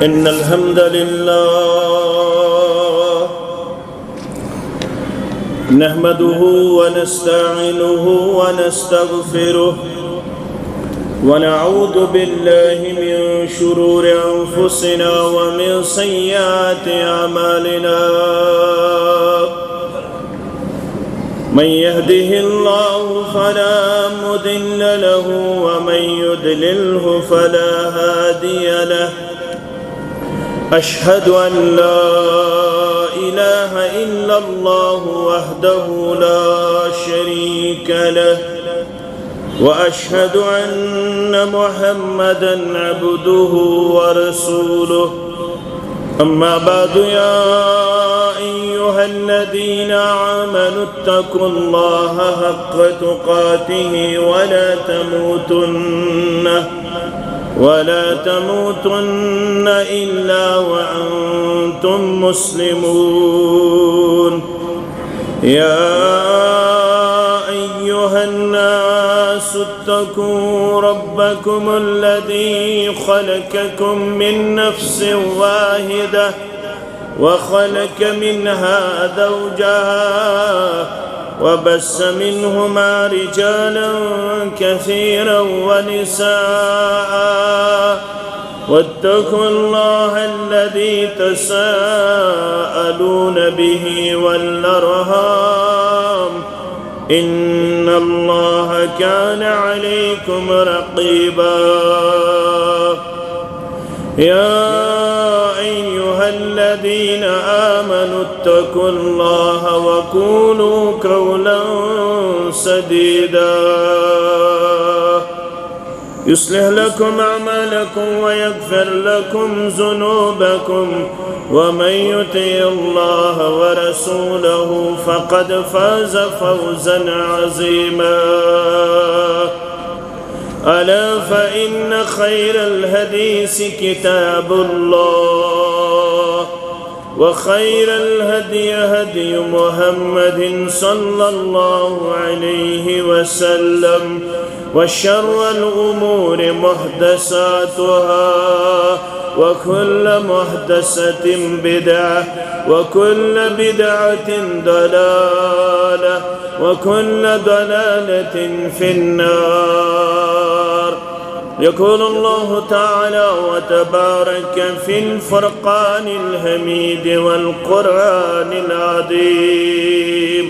إن الحمد لله نحمده ونستعينه ونستغفره ونعوذ بالله من شرور أنفسنا ومن سيئات أعمالنا من يهده الله فلا مضل له ومن يضلله فلا هادي له أشهد أن لا إله إلا الله وحده لا شريك له وأشهد أن محمدًا عبده ورسوله أما بعد يا أيها الذين آمنوا اتقوا الله حق تقاته ولا تموتن إلا وأنتم مسلمون يا أيها الناس اتقوا ربكم الذي خلقكم من نفس واحدة وخلق منها زوجها وبث منهما رجالا كثيرا ونساء واتقوا الله الذي تساءلون به والأرحام إن الله كان عليكم رقيبا يا أيها الذين آمنوا اتقوا الله وقولوا قولا سديدا يصلح لكم أعمالكم ويغفر لكم ذنوبكم ومن يطع الله ورسوله فقد فاز فوزا عظيما ألا فإن خير الحديث كتاب الله وخير الهدي هدي محمد صلى الله عليه وسلم وشر الأمور محدثاتها وكل محدثة بدعة وكل بدعة ضلالة وكل ضلالة في النار يقول الله تعالى وتبارك في الفرقان الحميد والقرآن العظيم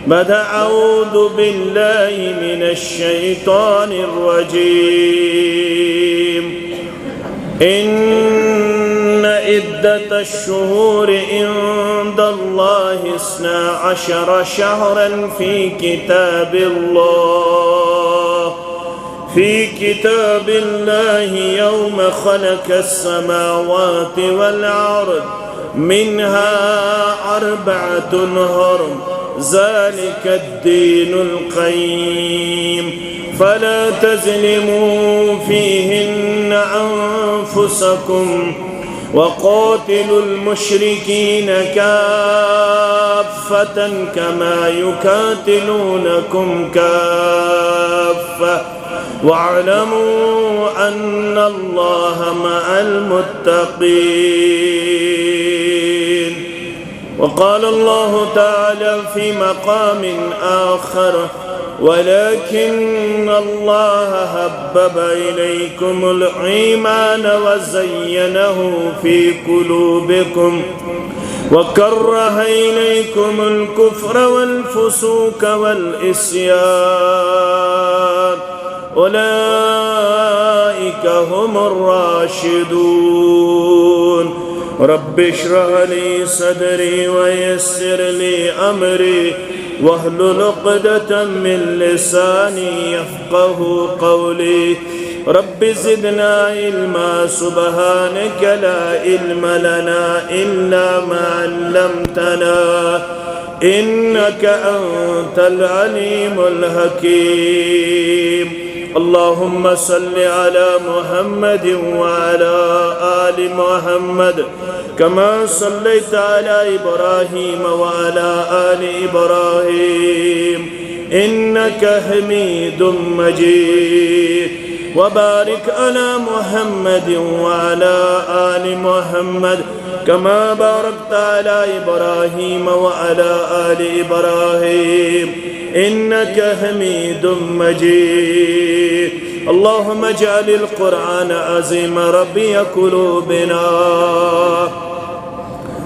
بعد أعوذ بالله من الشيطان الرجيم إن عدة الشهور عند الله 12 شهرا في كتاب الله يوم خلق السماوات والأرض منها 4 حرم ذلك الدين القيم فلا تظلموا فيهن أنفسكم وقاتلوا المشركين كافة كما يقاتلونكم كافة واعلموا أن الله مع المتقين وقال الله تعالى في مقام آخر ولكن الله حبب إليكم الإيمان وزينه في قلوبكم وكره إليكم الكفر والفسوق والعصيان أولئك هم الراشدون رب اشرح لي صدري ويسر لي أمري واحلل عقدة من لساني يفقه قولي رب زدنا علما سبحانك لا علم لنا إلا ما علمتنا إنك أنت العليم الحكيم اللهم صل على محمد وعلى آل محمد كما صليت على إبراهيم وعلى آل إبراهيم إنك حميد مجيد وبارك على محمد وعلى آل محمد كما باركت على إبراهيم وعلى آل إبراهيم إنك حميد مجيد. اللهم اجعل القرآن عظيم ربيع قلوبنا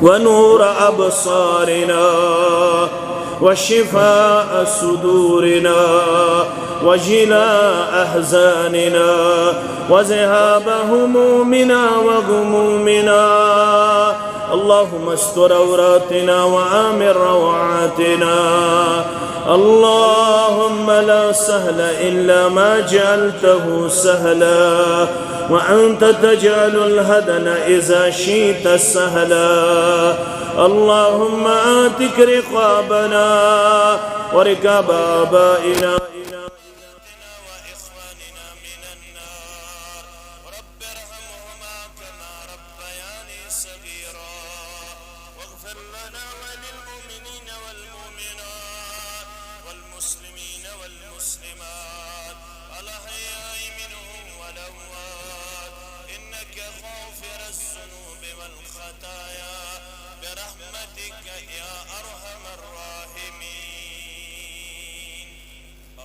ونور أبصارنا وشفاء صدورنا وجلاء أحزاننا وذهاب همومنا وغمومنا. اللهم استر عوراتنا وآمن روعاتنا. اللهم لا سهل إلا ما جعلته سهلا وأنت تجعل الهدن إذا شئت سهلا. اللهم آتك رقابنا ورقاب آبائنا وإخواننا من النار. رب ارحمهما كما ربياني صغيرا واغفر لنا وللمؤمنين والمؤمنات والمسلمين والمسلمات الأحياء منهم والأموات إنك غافر الذنوب والخطايا برحمتك يا أرحم الراحمين.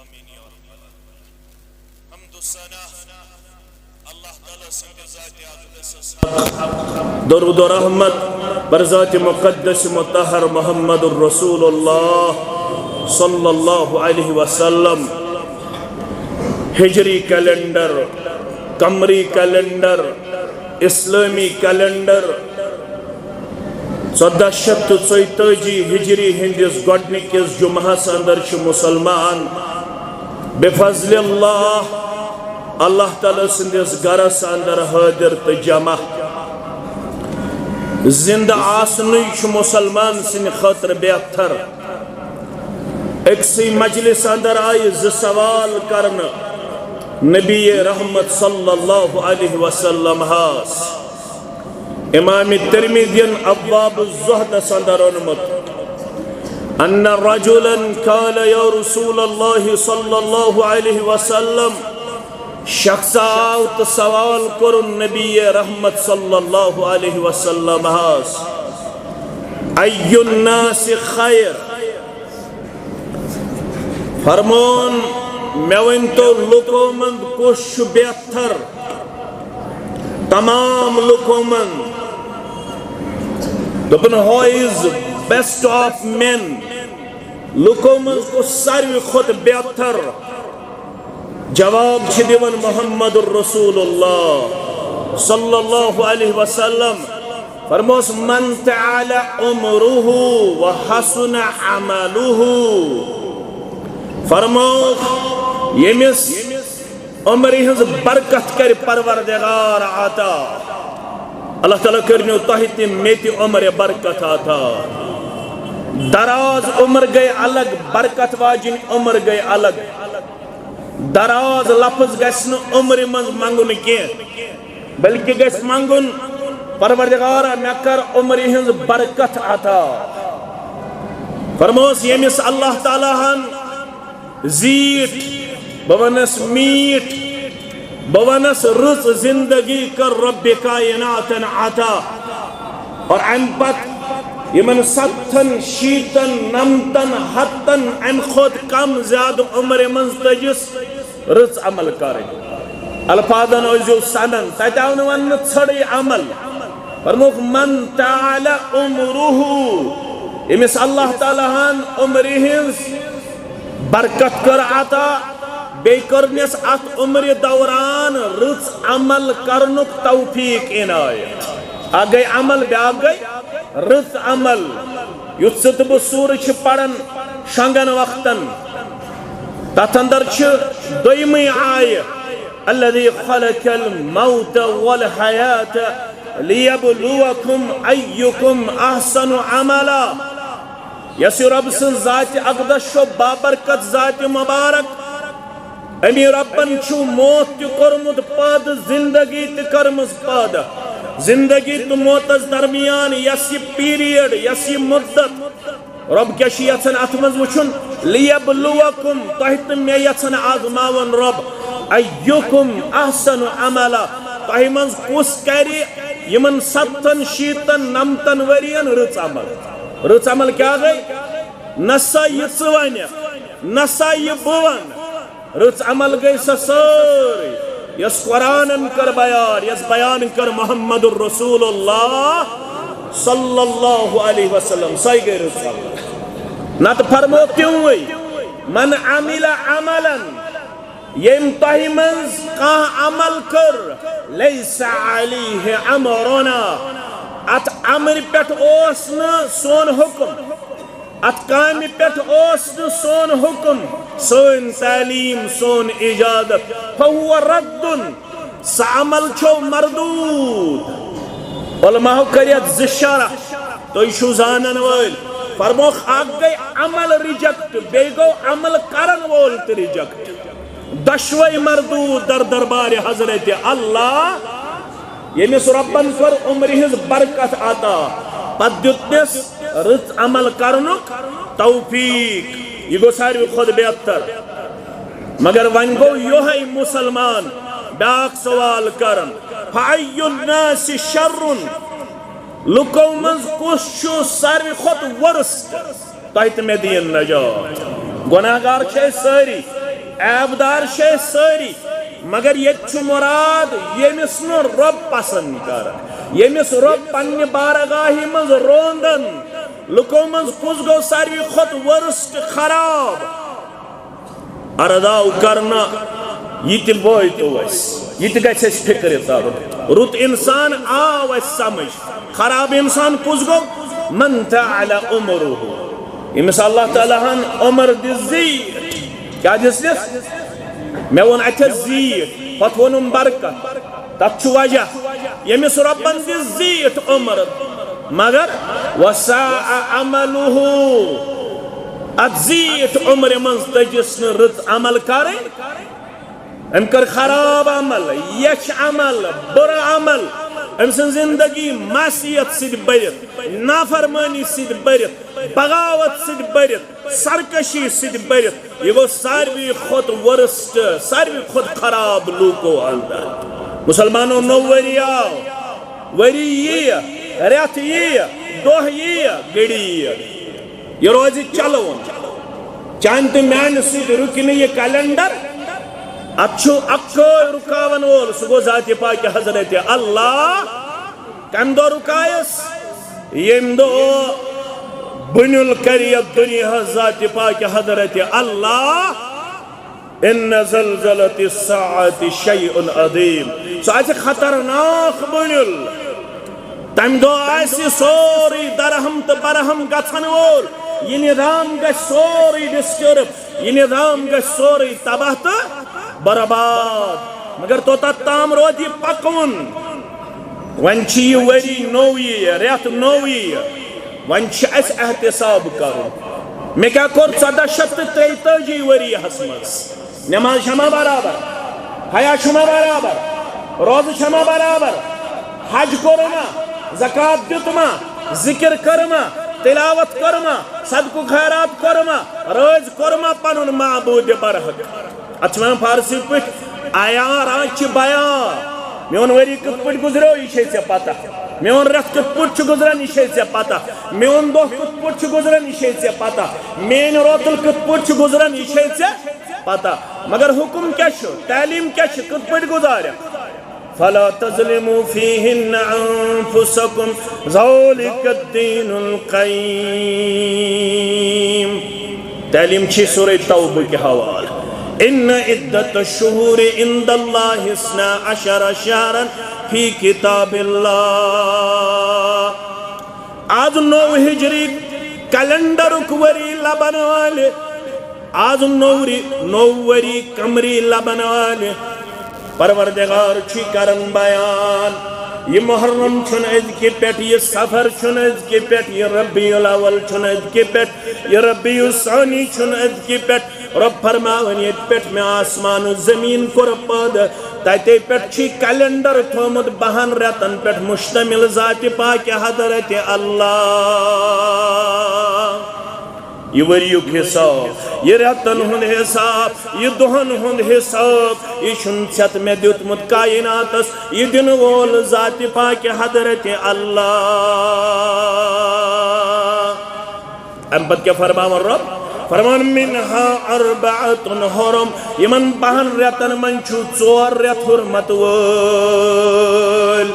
آمين يا رب العالمين. حمد الثنا اللہ تعالیٰ سنگ ذات اقدس درود و رحمت بر ذات مقدس مطہر محمد الرسول اللہ صلی اللہ علیہ وسلم. ہجری کیلنڈر، قمری کیلنڈر، اسلامی کیلنڈر 1434 ہجری ہندس گوڈنکس جمعہ اندر مسلمان بفضل اللہ اللہ تعالیٰ سندس گرس اندر حاضر تو جمع. زندہ آسنی مسلمان سن خاطر بہتر. اکسی مجلس اندر آئی سوال کرنا نبی رحمت صلی اللہ علیہ وسلم ہاس. امام ترمذی ابواب الزہد اندر انمت ان رجلا قال یا رسول اللہ صلی اللہ علیہ وسلم. شخص آوت سوال کرن نبی رحمت صلی اللہ علیہ وسلم ہاس ای الناس خیر. فرمون میں تو لکو مند کش بہتر تمام لکو مند. دپن ہو از بیسٹ آف مین. لکو مند کو ساروی خود بہتر. جواب دیون محمد الرسول اللہ صلی اللہ علیہ وسلم. فرموس من تعالی عمره وحسن عمله. فرموس یمس عمری ہنز برکت کر پروردگار آتا. اللہ تعالیٰ کرنیو تحت میتی عمر برکت آتا. دراز عمر گئے الگ، برکت واجن عمر گئے الگ. دراز لفظ گسن عمر من منگن کی بلکہ گس منگن پروردگار مکر عمری ہنز برکت عطا. فرموس یمس اللہ تعالیٰ ہن زیٹ بونس میٹ بونس رز زندگی کر رب کائنات عطا. اور ام پت یمن 70 شیتن 90 100 ام خود کم زیادہ عمر من تجس رز عمل کریں. الفاظن اوزیو سنن تتاون ون ژھڑی عمل. فرموک من تعالی عمره یمس اللہ تعالیٰ ہن عمری ہنز برکت کر عطا. بے کرنس ات عمر دوران رز عمل کرنک توفیق عنایت. آگئی عمل بیا گئی رز عمل. یُس ستب سورہ چھ پڑھن شنگن وقتن تتھ اندر چھ دویمی آیہ الذی خلق الموت والحیات لیبلوکم ایکم احسن عملا. یس رب سن ذات اقدس شو بابرکت ذات مبارک. امی ربن چھو موت تہ کرمت پاد زندگی تہ کرمز پاد. زندگی تو موتس درمیان یسی پیریڈ یسی مدت رب کیا یژھان ات مز وچھن لیبلوکم تہ تہ مے یژھان آزماون رب ایکم احسن عملا تۄہہِ منٛز کُس کرِ یمن 70 شیٖتن 90 ؤرین رٕژ عمل کیٛاہ گٔے نسا یہِ ژٕ وَنکھ نسا یہِ بہٕ وَنہٕ رٕژ عمل گٔے سۄ سٲرٕے یۄس قرآنن کٔر بیان یۄس بیان کٔر محمد رسول اللہ صلی اللہ علیہ وسلم سۄے گٔے رٕژ عمل نتہٕ فرمو تِموٕے من عمل عملا یم تۄہہِ منٛز کانٛہہ عمل کٔر لیس علیہ امرنا اتھ امرِ پٮ۪ٹھ اوس نہٕ سون حکم ات کامہِ پٮ۪ٹھ اوس نہٕ سون حکم سٲنۍ تعلیٖم سون اجازت فہو رد سُہ عمل چھو مردود علماء کٔرۍ یتھ زٕ شرح تُہۍ چھِو زانن وٲلۍ فرموکھ اکھ گٔے عمل رِجکٹ بیٚیہِ گوٚو عمل کرن وول تہِ رِجکٹ دشوے مردود در دربار حضرت اللہ ییٚمِس رۄبن کٔر عمرِ ہٕنٛز برکت عطا پتہٕ دیُتنس رٕژ عمل کرنُک توفیق یہ گو ساروی خود بہتر مگر ون گو یوہے مسلمان بیاکھ سوال کرن فأی الناس شر لُکو منٛز کُس چھُ ساروی خود ورست تۄہہِ تہٕ مےٚ دِیِن نجات گۄناہ گار چھِ أسۍ سٲری عیبدار چھِ أسۍ سٲری مگر ییٚتہِ چھُ مُراد ییٚمِس نہٕ رۄب پسنٛد کران ییٚمِس رۄب پننہِ بارگاہہِ منٛز روندن لُکو منٛز کُس گوٚو ساروی کھۄتہٕ ورسٹ خراب عرض آو کرنہٕ یہِ تہِ وٲتو أسۍ یہِ تہِ گژھِ اَسہِ فِکرِ ترُن رُت اِنسان آو اَسہِ سمجھ خراب اِنسان کُس گوٚو من طال عمرہ ییٚمِس اللہ تعالیٰ ہن عمر دِژ زیٖٹھ کیٛاہ دِژنس مےٚ ووٚن اتھٮ۪س زیٖٹھ پتہٕ ووٚنُم برکت تتھ چھُ وجہ ییٚمِس رۄبن دِژ زیٖٹھ عمر مگر وساء عملہ اتھ زیٖٹھ عمرِ منٛز تٔجِس نہٕ رٕژ عمل کرٕنۍ أمۍ کٔر خراب عمل یچھ عمل بُرٕ عمل أمۍ سٕنٛز زندگی معصیت سۭتۍ بٔرِتھ نافرمٲنی سۭتۍ بٔرِتھ بغاوت سۭتۍ بٔرِتھ سرکشی سۭتۍ بٔرِتھ یہِ گوٚو ساروی کھۄتہٕ ورسٹ ساروی کھۄتہٕ خراب لوٗکو اندر مسلمانو نوٚو ؤری آو ؤری یِیہِ رٮ۪تھ یِیہِ دۄہ یِیہِ گٔڑی یِیہِ یہِ روزِ چلوُن چانہِ تہٕ میانہِ سۭتۍ رُکہِ نہٕ یہِ کیلنڈر اتھ چھُ اکھے رُکاون وول سُہ گوٚو ذاتِ پاکِ حضرت اللہ کمہِ دۄہ رُکایس ییٚمہِ دۄہ بُنیُل کرِ یتھ دُنیاہس ذاتِ پاکِ حضرت اللہ ان زلزلۃ الساعۃ شیء عظیم سُہ آسہِ خطرناک بُنیُل تمہِ دۄہ آسہِ سورُے درہم تہٕ برہم گژھن وول یہِ نظام گژھِ سورُے ڈسٹرب یہِ نظام گژھِ سورُے تباہ تہٕ برباد مگر توٚتتھ تام روزِ یہِ پکوُن وۄنۍ چھُ یہِ ؤری نوٚو یِیہِ رٮ۪تھ نوٚو یِیہِ وۄنۍ چھُ اَسہِ احتساب کرُن مےٚ کیٛاہ کوٚر 1443 ؤریَس منٛز نٮ۪ماز چھےٚ ما برابر حیا چھُ ما برابر روزٕ چھےٚ ما برابر حج کوٚرما زکات دیُتما ذکر کٔرما تلاوت کٔرما صدقہٕ خیرات کوٚرما رٲضۍ کوٚرما پنُن معبوٗدِ برحق اتھ چھِ ونان فارسی پٲٹھۍ عیار چھِ بیان میون ؤری کِتھ پٲٹھۍ گُزریو یہِ چھے ژےٚ پتہ میون رٮ۪تھ کِتھ پٲٹھۍ چھُ گُزران یہِ چھے ژےٚ پتہ میون دۄہ کِتھ پٲٹھۍ چھُ گُزران یہِ چھے ژےٚ پتہ میٲنۍ روتل کِتھ پٲٹھۍ چھُ گُزران یہِ چھے ژےٚ پتہ مگر حُکم کیٛاہ چھُ تعلیٖم کیٛاہ چھِ کِتھ پٲٹھۍ گُزارکھ فلا تظلموا فيهن أنفسكم ذلك الدين القيم تعلیم چھ سورہ توبہ کے حوالہ ان عدت الشہور عند اللہ 12 شہرا فی کتاب اللہ آج 9 ہجری کیلنڈرک وری لبن والے آج 9 وری قمری لبن والے پروردگار چھ کرن بیان یہ محرم چھن ازکے پیٹ یہ سفر چھن ازکے پیٹ یہ ربیع الاول چھن ازکے پیٹ یہ ربیع الثانی چھن ازکے پیٹ رب فرماون یہ پیٹ میں آسمان و زمین کو رپاد تاتے پیٹ چھ کیلنڈر تھومد 12 رتن پیٹ مشتمل ذات پاک حضرت اللہ یہ وریک حساب، یہ رتن ہند حساب، یہ دہن ہند حساب، یہ چھت میں دیتمت کائناتس، یہ دن وول ذات پاک حضرت اللہ۔ ام پت کیا فرمان رب؟ فرمان منہا اربعت حرم، یمن بہن رتن من چھو 4 رت حرمت وول،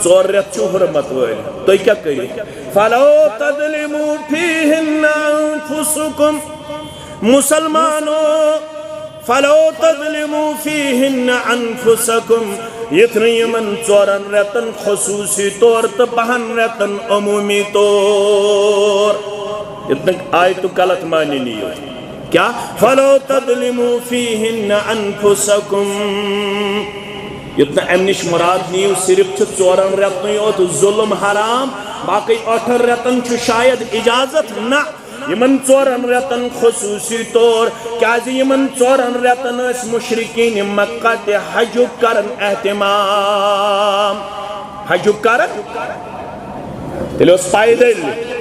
4 رت چھو حرمت وول۔ تو کیا کہی؟ فلو تظلموا فیہن انفسکم، مسلمانو فلو تظلموا فیہن انفسکم، یتن یمن 4 رتن خصوصی طور تو بہن رتن عمومی طور، اتنا آیت غلط معنی نہیں ہو کیا؟ فلو تظلموا فیہن انفسکم، اتنا امنش مراد نہیں ہو صرف 4 رتن یوت ظلم حرام، باقی 8 رتن چھو شاید اجازت نہ، یمن 4 رتن خصوصی طور، کیازِ یمن 4 رتن اس مشرکین مکہ تے حجب کرن اہتمام، حجب کرن تیل اس پائدل،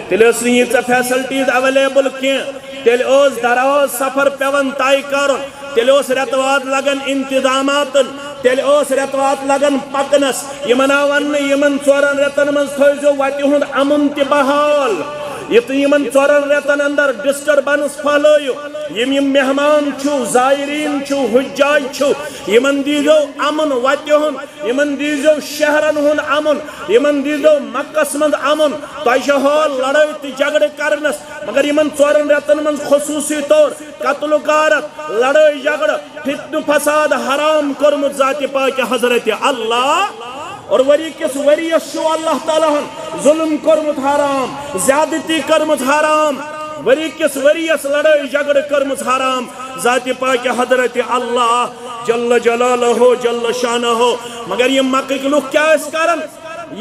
تیل اس نیچہ فیسلٹیز اویلیبل کیا، تیل اس دراز سفر پیون تائی کرن، تیل اس رتوات لگن انتظاماتن، تیل اس رتوات لگن پکنس، یمن آون یمن 4 رتن من تھوئیزو واتی ہند امن تی بحال، یہ یمن 4 رتن اندر ڈسٹربنس پھلائیو، یم مہمان چھو، زائرین چھو، حجاج چھو، یمن دیزو امن واتی ہند، یمن دیزو شہرن ہند امن، یمن دیزو مکس مند امن، تو ایشہ ہال لڑائی تی جگڑ کرنس، مگر یمن 4 رتن من خصوصی طور قتل و غارت، لڑائی جگڑ، فتن فساد حرام کرمت ذات پاک حضرت اللہ، اور وری کس وری شو اللہ تعالیٰ ظلم کرمت حرام، زیادتی کرمت حرام، وری کس وری لڑائی جگڑ کرمت حرام، ذات پاک حضرت اللہ جل جلالہ جل شانہ۔ مگر یہ مکہ کے لوگ کیا اس کارن؟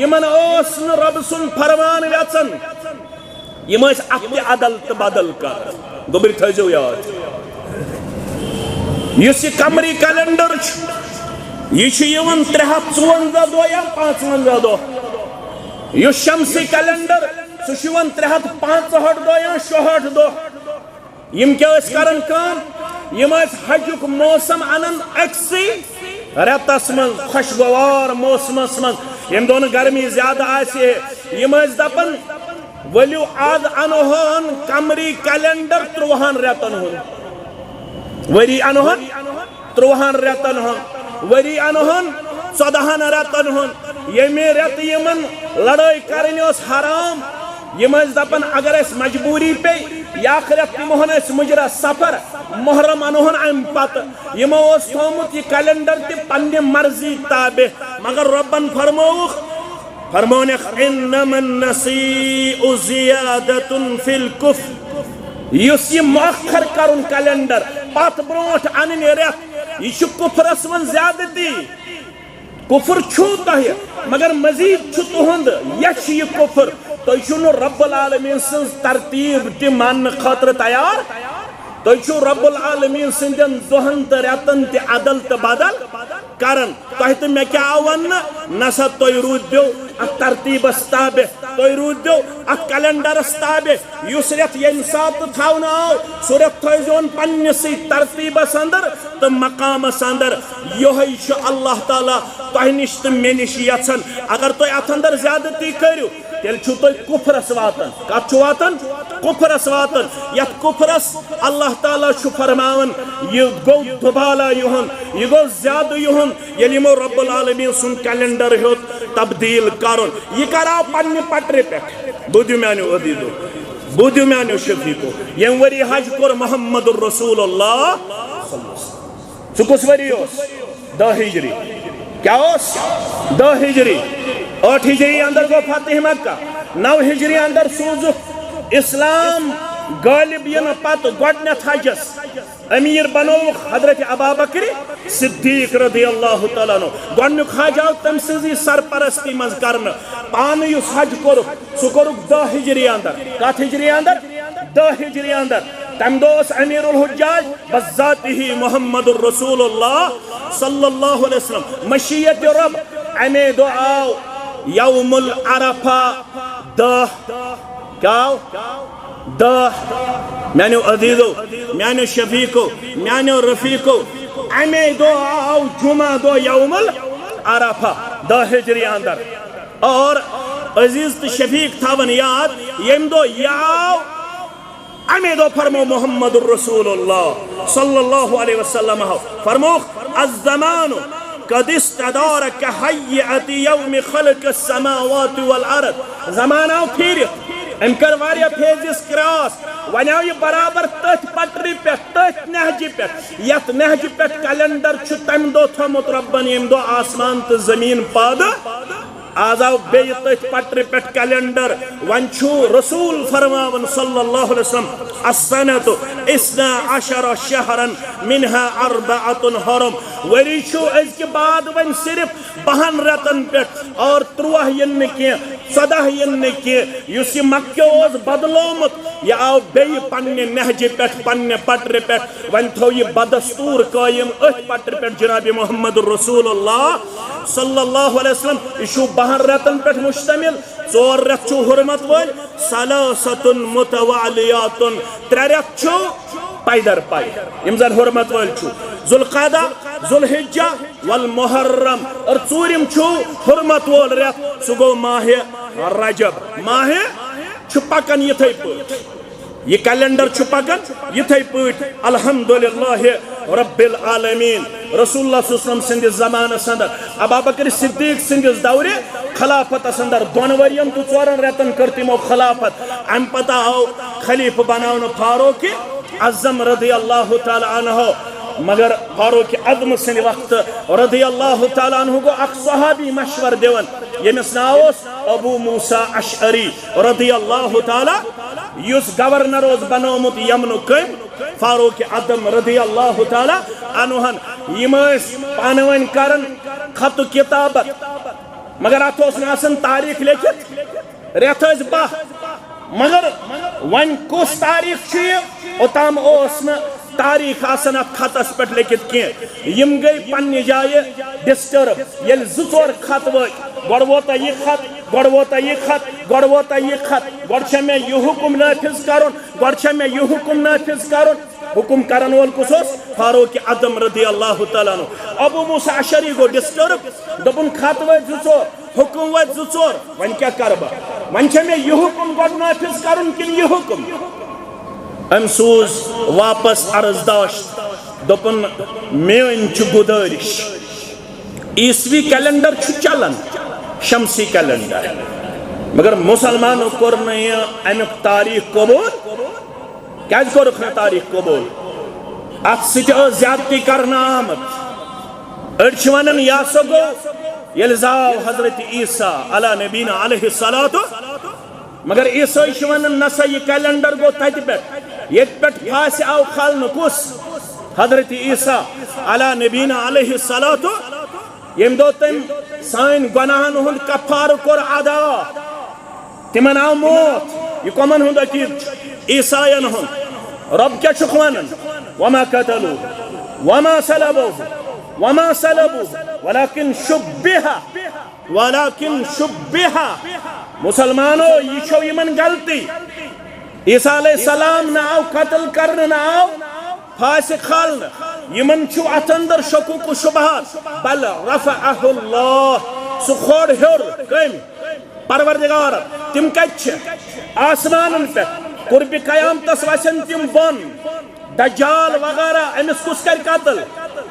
یمن اوسن رب سن فرمان یچن، یم اس اکتی عدل تبادل کر، گبر تھیزو یاد، یہ قمری کیلنڈر یہ 354 دو یا 55 دو، یہ شمسی کیلنڈر سہ 365 دو یا 66 دو، یم کیا اس کارن کام؟ یم اس حجک موسم انن اکسی رتس من خوشگوار موسمس من، یم دون گرمی زیادہ آسی، یم اس دپن ولیو آد انوہن قمری کیلنڈر 3 رتن ہن، وری انوہن 3 رتن ہن، وری انوہن 14 رتن ہن، یمی رت یمن لڑائی کرنی اس حرام، یم اس دپن اگر اس مجبوری پہ یا خرت تمہن اس مجرہ سفر محرم انوہن ام پت، یم اس تھومت یہ کیلنڈر تی پنی مرضی تابع، مگر ربن فرمونیخ انما النسیء زیادت فی الکفر، یس یہ مؤخر کرن کیلنڈر پت برونٹ انن رت، یہ کفرس من زیادتی، کفر چھو تہ مگر مزید چھ تہند یہ یہ کفر، تو چھو رب العالمین سن ترتیب تی مان خاطر تیار، تو چھو رب العالمین سندن دہن تہ رتن تی عدل تہ بدل کرن، تو میں کیا ون نسا تو رود دیو ات ترتیب استابع، تو رود دیو ات کیلنڈر استابع، یس رت یم سات تھاون آو سورت تھوزون پنسی ترتیب اندر تو مقام اندر، یہ اللہ تعالیٰ تہ نش تو مے نش یژھان، اگر تھی ات اندر زیادتی کرو تیل چھو تو کفرس واتن، کت چھو واتن؟ کفرس واتن، یت کفرس اللہ تعالیٰ چھو فرماون یہ گو دبالا یہن، یہ گو زیادہ یہن، یعنی یمو رب العالمین سن کیلنڈر ہیوت تبدیل کرن، یہ کرا پنی پٹری پہ، بودیو میانو عدیدو، بودیو میانو شفیقو، یم وری حج کر محمد الرسول اللہ سکس وری اس 10 ہجری، کیا اس 10 ہجری، 8 ہجری اندر گو فتح مکہ، 9 ہجری اندر سوزک اسلام غالب ین پت گوڈنیت حجس، امیر بنوخ حضرت ابابکر صدیق رضی اللہ تعالیٰ عنہ، گوڈنیک حج آو تم سزی سرپرستی مز کرن، پان یس حج کرک سہ کرک 10 ہجری اندر، کت ہجری اندر؟ 10 ہجری اندر، تم دوس امیر الحجاج بذاتی محمد الرسول اللہ صلی اللہ علیہ وسلم، مشیت رب امی دو آو یوم العرفہ 10 کیا 10 میانو عزیزو میانو شفیقو میانو رفیقو امی دو آو جمعہ دو یوم العرفہ 10 ہجری اندر اور عزیز تو شفیق تھاون یاد یم دو یاو امی دو فرمو محمد الرسول اللہ صلی اللہ علیہ وسلم فرموخ الزمان قد استدار كهيئة يوم خلق السماوات والارض زمان آو پھیرت ام کر واریا پھیزس کراس ونیو یہ برابر تت پٹری پہ تت نہجی پہ یت نہجی پہ کیلنڈر چھ تم دو تھومت ربن یم دو آسمان تو زمین پاد آز آو بیہ تت پٹری پہ کیلنڈر ون چھو رسول فرماون صلی اللہ علیہ وسلم السنۃ 12 شہرا منها 4 حرم وری چھو اس کے بعد ون صرف 12 رتن پہ اور 13 ین کی 14 ین کی یس یہ مکہ اوس بدلومت یہ آو بیہ پنہ نہجہ پہ پنہ پٹری پہ ون تھو یہ بدستور قائم ات پٹری پہ جناب محمد الرسول اللہ صلی اللہ علیہ وسلم یہ 12 رتن پہ مشتمل 4 رت چھو حرمت ول ثلاثۃ متوالیات 3 رت چھو پائی در پائی یم زن حرمت ول چھو ذوالقعدہ ذوالحجہ والمحرم اور 4م چھو حرمت ول رت سہ گو ماہ رجب ماہ چھ پکن یتھے پٲٹھۍ یہ کیلنڈر چھ پکن یتھے پٲٹھۍ الحمدللہ رب العالمین رسول اللہ صلی اللہ علیہ وسلم سندس زمانس اندر ابوبکر صدیق سندس دور خلافت اندر 2 ورین تو 4 رتن کر تمو خلافت ام پتہ آو خلیفہ بناون فاروق اعظم رضی اللہ تعالی عنہ مگر فاروق اعظم سند وقت رضی اللہ تعالی عنہ کو اخ صحابی مشور دیون یمس ناو ابو موسیٰ اشعری رضی اللہ تعالی یس گورنر اوس بنومت یمن کم فاروق اعظم رضی اللہ تعالی عنہ یم پانون کرن خط کتابت مگر ات اوس ناسن تاریخ لیکھت ریت ٲسۍ 10 مگر ون کس تاریخ چھ اوتام اوس نہ تاریخ آسن ات خطس پہ لکھت کی یم گئی پنہ جائے ڈسٹرب یل 2-4 خط گۄڈٕ ووتا یہ خط گۄڈٕ ووتا یہ خط گۄڈٕ ووتا یہ خط گۄڈٕ چھا مےٚ یہ حکم نافذ کرُن گۄڈٕ چھا مےٚ یہ حکم نافذ کرُن حکم کرن وول کس اوس فاروق اعظم رضی اللہ تعالیٰ عنہ ابو موسیٰ اشعری گو ڈسٹرب دوپن خط وٲتۍ 2-4 حکم وٲتۍ 2-4 وۄنۍ کیٛاہ کرٕ بہٕ وۄنۍ چھا مےٚ یہ حکم گۄڈٕ نافذ کرُن کِنہٕ یہ حکم ام سوز واپس عرض داشت دوپن میون چھ گزارش عیسوی کیلنڈر چھ چلن شمسی کیلنڈر مگر مسلمانوں کور امیک تاریخ قبول کیاز کورک تاریخ قبول ات سٹ زیادتی کرنا آمت اڑ چھ ونان یا سا گو یل زاو حضرت عیسیٰ علی نبینا علیہ الصلوۃ مگر عیسائی چھ ونان نسا یہ کیلنڈر گو تت پہ یت پہ پھاس آو کھالن کس حضرت عیسیٰ علی نبینا علیہ الصلوۃ یم دو تم سان گناہن ہند کفار کور ادا تمن آو موت یہ کمن ہند عقید عیسائین ہند رب کیا چھک ونان وما قتلوه وما صلبوه وما صلبوه ولكن شبه مسلمانوں یہ چھو یمن غلطی عیسیٰ علیہ السلام نہ آو قتل کرنے نہ آو پھانس کھالنے یمن چھو ات اندر شکوک و شبہات بل رفعہ اللہ سو کھوڑ ہور کم پروردگار تم کچھ آسمان پہ قرب قیامتس وسن تم بن دجال وغیرہ امس کس کر قتل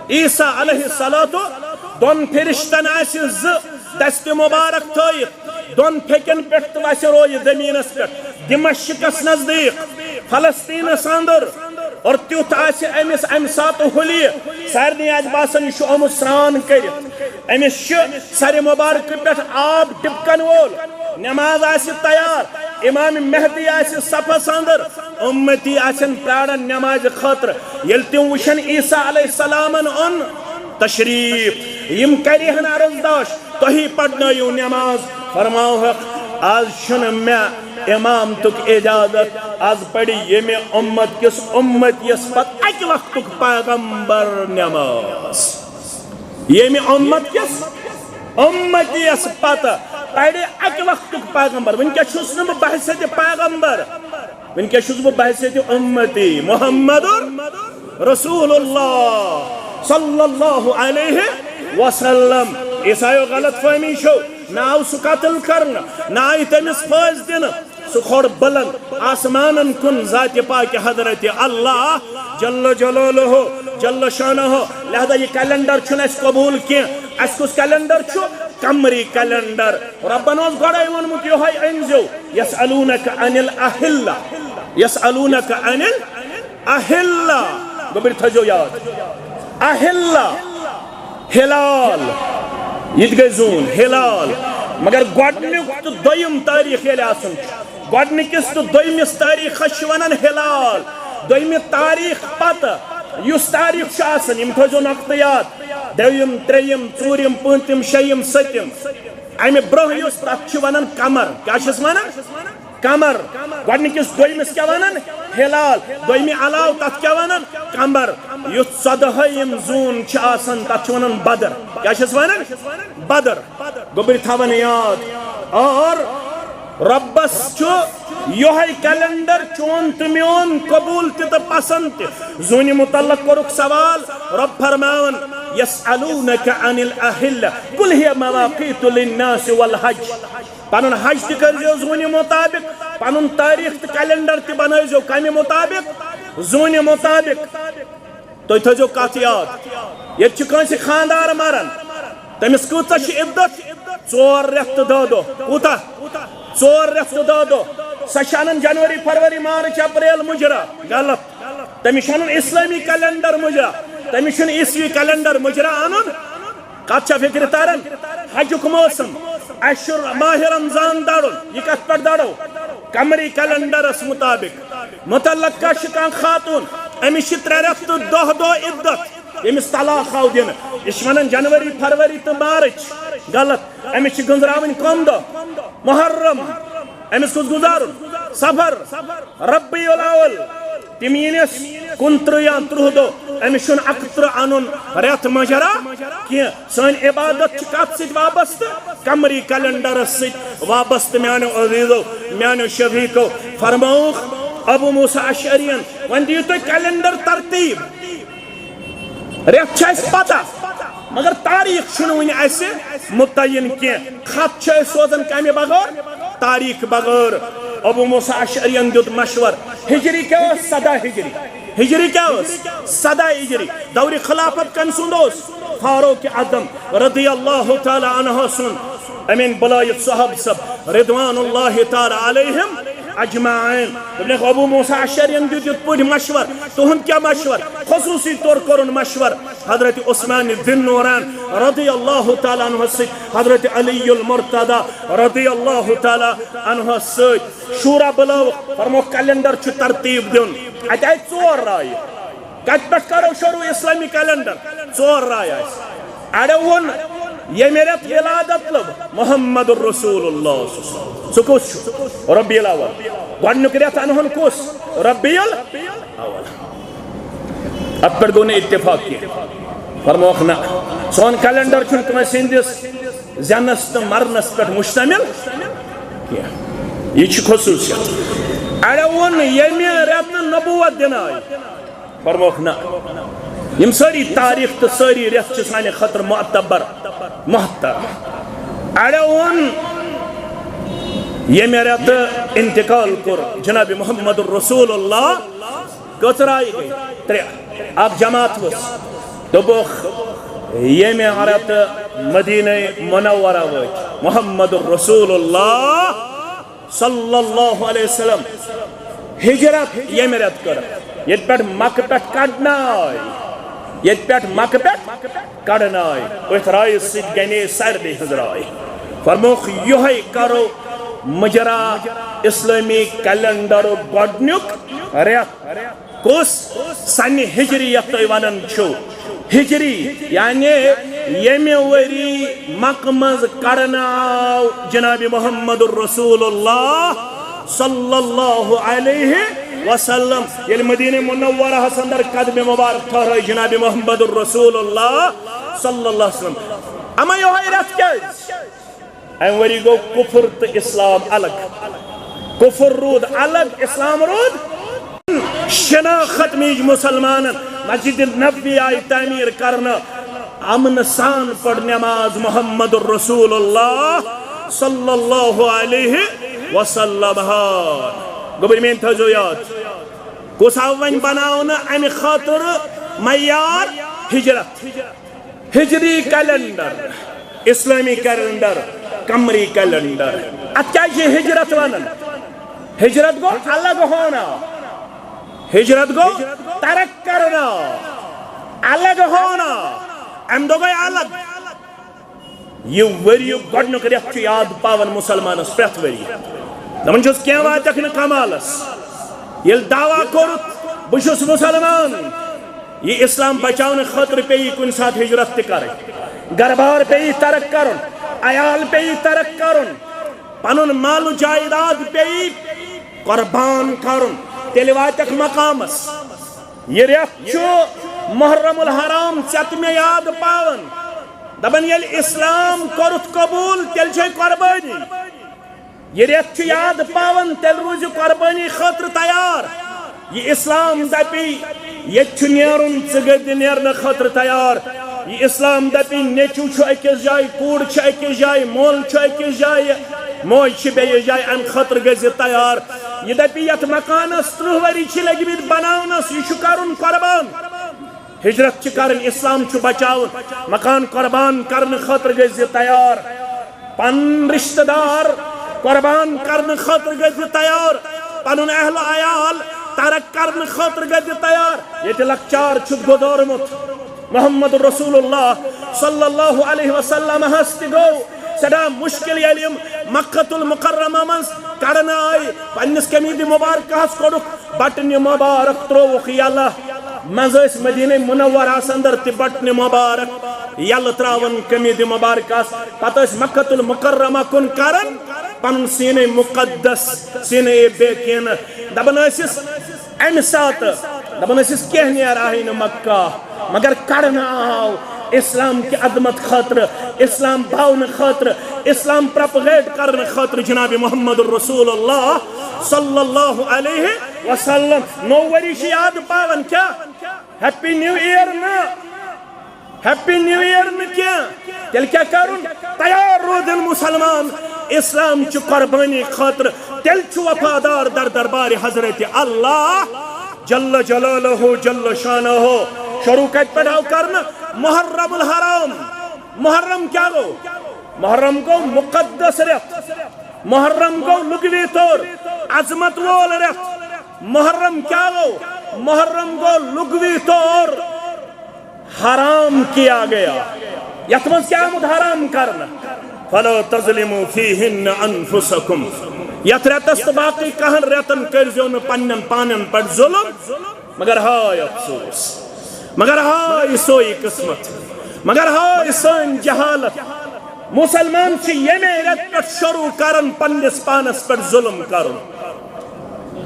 عیسیٰ علیہ الصلوۃ دون فرشتن آس دست مبارک تھویت دون پھکن پہ وس روی زمینس پہ دمشقس نزدیک فلسطینس اندر اور تیوت آس امس ام سات ہولی سارنی آج باسن یہ آمت سران کرت امس سر مبارک پہ آب ڈبکن وول نماز آس تیار امام مہدی آس صفس اندر امتی آسن پرارن نماز خاطر یل تم وشن عیسیٰ علیہ السلام ان تشریف یم کریہن عرض داشت تہی پڑھنائیو نماز فرماؤ حق آج شن میں امام تک اجازت آج پڑھی یہ میں امت کس امت یس پت اک وقت تک پیغمبر نماز یہ میں امت کس امت یس پت پڑھی اک وقت تک پیغمبر ون کیا چھس نم بحثت پیغمبر ونکس چھس بہ بحثیت امتی محمد رسول اللہ صلی اللہ علیہ وسلم. اس آیو غلط فہمی شو نہ آو سہ قتل کرنا نہ آئی تمس پھٲنٛسۍ دنہٕ سہ کھوٚر بلند آسمانن کن ذات پاک حضرت اللہ جل جلالہ جل شانہ. لہذا یہ کیلنڈر چھُنہٕ اَسہِ قبول کینٛہہ. اَسہِ کُس کیلنڈر چھُ؟ قمری کیلنڈر. ربن اوس گۄڈے ووٚنمُت یِہوٚے أنۍزیو یسألونک عن الأحلہ یسألونک عن الأحلہ. گوٚبٕرۍ تھٲیزیو یاد احلہ ہلال یہ گئی زون ہلال. مگر گۄڈنیُک تہٕ دوٚیِم تٲریٖخ ییٚلہِ آسان چھُ گۄڈنِکِس تہٕ دوٚیمِس تٲریٖخس چھِ وَنان ہلال. دوٚیمہِ تاریٖخ پتہٕ یُس تاریٖخ چھُ آسان یِم تھٲیزیو نۄقطہٕ یاد دوٚیِم ترٛیٚیِم ژوٗرِم پٲنٛژِم شیٚیِم سٔتِم امہِ برٛونٛہہ یُس تتھ چھِ وَنان قمر. کیٛاہ چھِس وَنان؟ قمر. گۄڈنِکِس دوٚیمِس کیٛاہ وَنان؟ ہلال. دوٚیمہِ علاوٕ تتھ کیٛاہ وَنان؟ قمر. یُس 14ہِم زوٗن چھِ آسان تتھ چھِ وَنان بدر. کیٛاہ چھِس وَنان؟ بدر. گوٚبٕرۍ تھاوان یاد. اور رۄبس چھُ یِہوٚے کیلنڈر چون تہٕ میون قبوٗل تہِ تہٕ پسنٛد تہِ. زوٗنہِ متعلق کوٚرُکھ سوال رۄب فرماوان یسألونک عن الأحلہ قل ہی مواقیت للناس والحج. پنُن حج تہِ کٔرۍزیو زوٗنہِ مطابق پنُن تٲریٖخ تہٕ کیلنڈر تہِ بنٲیزیو کمہِ مطابق؟ زوٗنہِ مطابق. تُہۍ تھٲیزیو کتھ یاد ییٚتہِ چھُ کٲنٛسہِ خانٛدار مران تٔمِس کۭژاہ چھِ عدت؟ 4 رٮ۪تھ تہٕ 10 دۄہ. کوٗتاہ؟ 4 رٮ۪تھ تہٕ 10 دۄہ. سۄ چھِ انان جنوری فروری مارچ اپریل مُجرا. غلط. تٔمِس چھُ انُن اسلٲمی کیلنڈر مُجرا. تٔمِس چھُنہٕ عیسوی کیلنڈر مُجرا انُن. کتھ چھا فکرِ تران؟ حجُک موسم اَسہِ چھُ ماہِ رمضان دَرُن. یہِ کتھ پٮ۪ٹھ دَرو؟ قمری کیلنڈرس مطابق. متعلق کانٛہہ چھِ کانٛہہ خاتوٗن أمِس چھِ 3 رٮ۪تھ تہٕ 10 دۄہ عدت. ییٚمِس طلاق آو دِنہٕ یہِ چھِ ونان جنوری فروری تہٕ مارچ. غلط. أمِس چھِ گٔنٛزراوٕنۍ کۄم دۄہ؟ محرم. أمِس کُس گُزارُن؟ صفر. ربیع الاول تِم یِنس 29 یا 30 دۄہ. أمِس چھُنہٕ 31 انُن رٮ۪تھ مُجرا کینٛہہ. سٲنۍ عبادت چھِ کتھ سۭتۍ وابستہٕ؟ قمری کیلنڈرس سۭتۍ وابستہٕ. میانیو عزیزو میانیو شفیقو فرمووُکھ ابو موسیٰ اشعریَن وۄنۍ دِیِو تُہۍ کیلنڈر ترتیٖب. رٮ۪تھ چھِ اَسہِ پتہ مگر تاریٖخ چھُنہٕ وُنہِ اَسہِ مُتعین کینٛہہ. خط چھِ أسۍ سوزان کمہِ بغٲر؟ تاریٖخ بغٲر. ابو موسیٰ اشعریَن دیُت مشور. ہجری کیٛاہ اوس؟ 17 ہجری. ہجری کیٛاہ اوس؟ 17 ہجری. دورِ خلافت کٔمۍ سُنٛد اوس؟ فاروق اعظم رضی اللہ تعالیٰ عنہ سُنٛد. امین بلایت صحابہ سب رضوان اللہ تعالیٰ علیہم اجمعین. ابو موسیٰ اشعریَن دیُت یِتھ پٲٹھۍ مشور. تُہُنٛد کیٛاہ مشور؟ خصوٗصی طور کوٚرُن مشور حضرت عثمان ذی النورین رضی اللہ تعالیٰ عنہس سۭتۍ حضرت علی المرتضیٰ رضی اللہ تعالیٰ عنہس سۭتۍ. شوٗرا بُلٲوُکھ فرمووُکھ کیلنڈر چھُ ترتیٖب دیُن. اَتہِ آیہِ 4 رایہِ. کتہِ پٮ۪ٹھ کرو شروع اسلامی کیلنڈر؟ 4 رایہِ آسہِ. اَڑیو ووٚن ییٚمہِ رٮ۪تہٕ ولادت لوٚب محمد رسول اللہ. سُہ کُس چھُ؟ ربیع الاول. گۄڈنیُک رٮ۪تھ انہون کُس؟ ربیع الاول. اتھ پٮ۪ٹھ گوٚو نہٕ اتفاق کینٛہہ. فرمووُکھ نہ سون کیلنڈر چھُنہٕ کٲنٛسہِ ہٕنٛدِس زینس تہٕ مرنس پٮ۪ٹھ مشتمل کینٛہہ. یہِ چھُ خصوٗصیت. اَڑیو ووٚن ییٚمہِ رٮ۪تہٕ نبوت دِنہٕ آیہِ. فرمووُکھ نہ یِم سٲری تاریٖخ تہٕ سٲری رٮ۪تھ چھِ سانہِ خٲطرٕ معتبر محترم. اَڑیو ووٚن ییٚمہِ رٮ۪تہٕ انتقال کوٚر جناب محمد رسول اللہ. کٔژ رایہِ گٔے؟ 3. اکھ جماعت ؤژھ دوٚپُکھ ییٚمہِ رٮ۪تہٕ مدیٖنہ منورہ وٲتۍ محمد رسول اللہ صلی اللہ علیہ وسلم ہجرت ییٚمہِ رٮ۪تہٕ کٔرٕکھ. ییٚتہِ پٮ۪ٹھ مکہٕ پٮ۪ٹھ کڑنہٕ آے. ییٚتہِ پٮ۪ٹھ مکہٕ پٮ۪ٹھ کڑنہٕ آے. أتھۍ رایہِ سۭتۍ گنے ساروٕے ہٕنٛز راے. فرمووُکھ یِہوٚے کرو مُجرا اسلٲمی کیلنڈرُک گۄڈنیُک رٮ۪تھ. کُس؟ سنہِ ہجری یتھ تُہۍ ونان چھِو. ہجری یعنی ییٚمہِ ؤری مکہٕ منٛز کڑنہٕ آو جناب محمد رسول اللہ صلی اللہ علیہ وسلم. ییٚلہِ مدیٖنہ منورہس اندر قدمِ مبارک ٹھہرٲے جناب محمد رسول اللہ صلی اللہ علیہ وسلم. اما یِہوٚے رٮ۪تھ کیٛازِ؟ امہِ ؤری گوٚو کُفر تہٕ اسلام الگ. کفر رود الگ اسلام رود شناخت میج مسلمان مسجد نبی آئی تعمیر کرنا امن سان پڑھ نماز محمد الرسول اللہ صلی اللہ علیہ وسلم گبر مین تھو یاد کس آو ون بناونا امی خاطر معیار ہجرت ہجری کیلنڈر اسلامی کیلنڈر قمری کیلنڈر ات کیا ہجرت ونن ہجرت گو الگ ہونا ہجرت گو ترک کرنا الگ ہونا ام دو گئی الگ یہ وریو گوڑنک ریت چو یاد پاون مسلمانس پریت وری دمن چھس کیا واتک نا کمالس یل دعویٰ کرت بشس مسلمان یہ اسلام بچاؤن خطر پہ ہی کن ساتھ ہجرت تکارے گربار پہ ہی ترک کرن عیال پہ ہی ترک کرن پنن مال و جائیداد پہ ہی قربان کرن تیلی واتک مقامس یہ ریت چو محرم الحرام چت میں یاد پاون دبن یل اسلام کرت قبول تیل چھے قربانی یہ ریت چو یاد پاون تیل روز قربانی خطر تیار یہ اسلام دپی یہ چھو نیرن چگد نیرن خطر تیار یہ اسلام دپی نیچو چھو اکیس جائی کوڑ چھو اکیس جائی مول چھو اکیس جائی موج چھ بے جائی ان خطر گزی تیار یہ دپی یت مکانس ترہوری چھ لگی بید بناونس یہ چھو کرن قربان ہجرت چھ کرن اسلام چھو بچاون مکان قربان کرن خطر گزی تیار پن رشتہ دار قربان کرن خطر گزی تیار پنن اہل عیال ترک کرن خطر گزی تیار یہ تلک چار چھت گدارمت محمد رسول اللہ صلی اللہ علیہ وسلم ہستی گو سدا مشکل یلیم مکہ المکرمہ منز کرنا آئی پنس کمید مبارک ہس کڑک بٹن مبارک تروخ یاللہ مزیس مدینہ منور آسندر تی بٹن مبارک یل تراون کمید مبارک آس پتہ اس مکہ المکرمہ کن کرن پن سین مقدس سین بیکین دبن اسس ام سات دبن اسس کہنی راہین مکہ مگر کرنا آو اسلام کی عظمت خاطر اسلام بھاون خاطر اسلام پرپگیٹ کرنے خاطر جناب محمد الرسول اللہ صلی اللہ علیہ وسلم نو وری شی یاد پاون کیا ہیپی نیو ایئر نا ہیپی نیو ایئر نا کیا تیل کیا کرن تیار رودن مسلمان اسلام چو قربانی خاطر تیل چو وفادار در دربار حضرت اللہ جل جلالہ جل شانہ شروع کت پڑھاو کرنا محرم الحرام محرم کیا گو محرم کو مقدس رت محرم کو لگوی طور عظمت وول رت محرم کیا گو محرم کو لگوی طور حرام کیا گیا یتمز کیا مد حرام کرنا فَلَا تَظْلِمُوا فِيهِنَّ أَنفُسَكُمْ یت رتست باقی کہن رتن کرزیون پنن پانن پر ظلم مگر ہائے افسوس مگر ہائے سوئی قسمت مگر ہائے سوئن جہالت مسلمان چھ یہ میرت پر شروع کرن پندس پانس پر ظلم کرن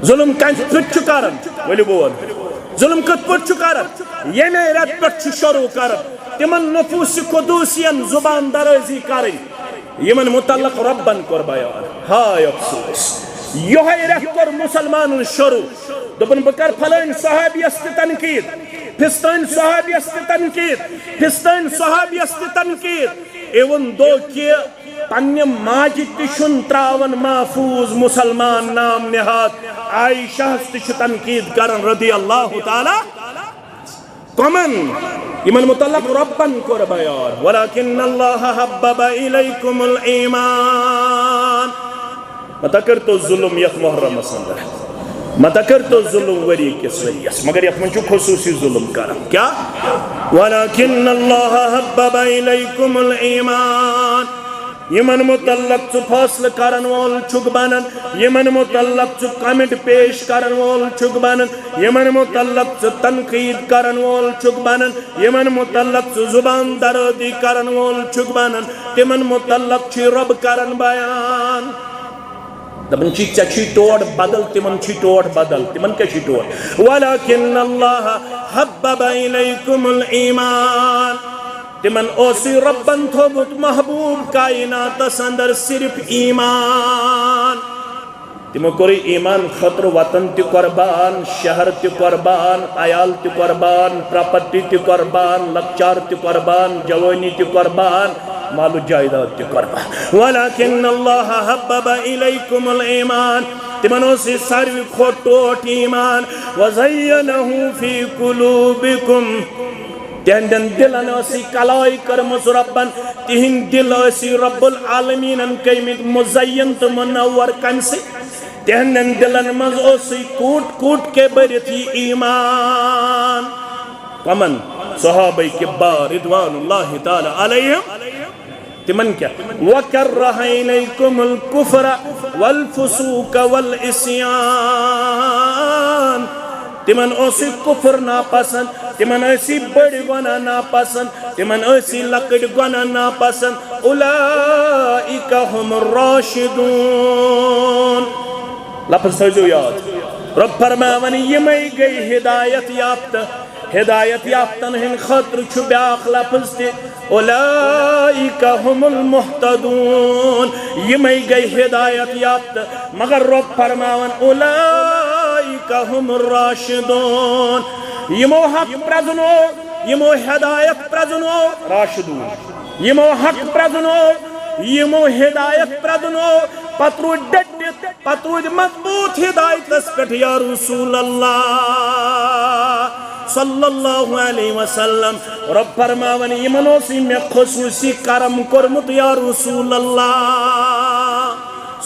ظلم کنچ پھٹ چکارن ولی بول ظلم کت پھٹ چکارن یہ میرت پر چھ شروع کرن تمن نفوس قدوسین زبان درازی کرن یمن متعلق ربن کر بیان ہائے افسوس یہ رہ کر مسلمان شروع دبن بکر پھلین صحابی است تنقید پھستین صحابی است تنقید پھستین صحابی است تنقید ایون دو کیا پنی ماجد تشن تراون محفوظ مسلمان نام نہاد عائشہ تش تنقید کرن رضی اللہ تعالی کمن یمن متعلق ربن کر بیان ولیکن اللہ حبب الیکم الایمان متا کر تو ظلم یت محرم سندر متا کر تو ظلم وری کس وریس مگر یت منچو خصوصی ظلم کرم کیا ولیکن اللہ حبب الیکم الایمان یمن متعلق چو فاصل کرن وول چھک بنن یمن متعلق چو کمنٹ پیش کرن وول چھک بنن یمن متعلق چو تنقید کرن وول چھک بنن یمن متعلق چو زبان درودی کرن وول چھک بنن تمن متعلق چھ رب کرن بیان دبن چھ چھ ٹوڑ بدل تمن چھ ٹوڑ بدل تمن کیا چھ ٹوڑ ولکن اللہ حبب الیکم الایمان تمن اوسی ربن تھوبت محبوب کائنات سندر صرف ایمان تمو کور ایمان خطر وطن تہ قربان، شہر تہ قربان، عیال تہ قربان، پراپرٹی تہ قربان، لکچار تہ قربان، جوانی تہ قربان، مال و جائیداد تہ قربان۔ ولیکن اللہ حبب الیکم الایمان، تمن اوس ساروی کھوت ٹوٹ ایمان، وزینہ فی قلوبکم، تہندن دلن اسی کلائی کرمس ربن، تہند دل اسی رب العالمین کیمت مزین تو منور کنسی، تہندن دلن مز اسی کوٹ کوٹ کے برتی ایمان۔ کمن صحابہ کبار رضوان اللہ تعالی علیہم، تمن کیا وَكَرَّهَ إِلَيْكُمُ الْكُفْرَ وَالْفُسُوقَ وَالْعِصْيَانَ، تمن اسی کفر ناپسند، تمن اسی بڑ گناہ ناپسند، تمن اسی لکڑ گناہ ناپسند، اولئک هم الراشدون۔ لفظ تھوڑو یاد، رب فرماون یمئی گئی ہدایت یافتہ، ہدایت یافتن ہن خطر چھو بیاخ لفظ تے، اولئک هم المحتدون، یمئی گئی ہدایت یافتہ، مگر رب فرماون اولئک هم الراشدون، یمو حق پرزنو، یمو ہدایت پرزنو، راشدون، یمو حق پرزنو، یمو ہدایت پرزنو، پترو ڈٹت، پترو مضبوط ہدایت اسپٹ یا رسول اللہ صلی اللہ علیہ وسلم، رب فرماون یمنو سی میں خصوصی کرم کرمت یا رسول اللہ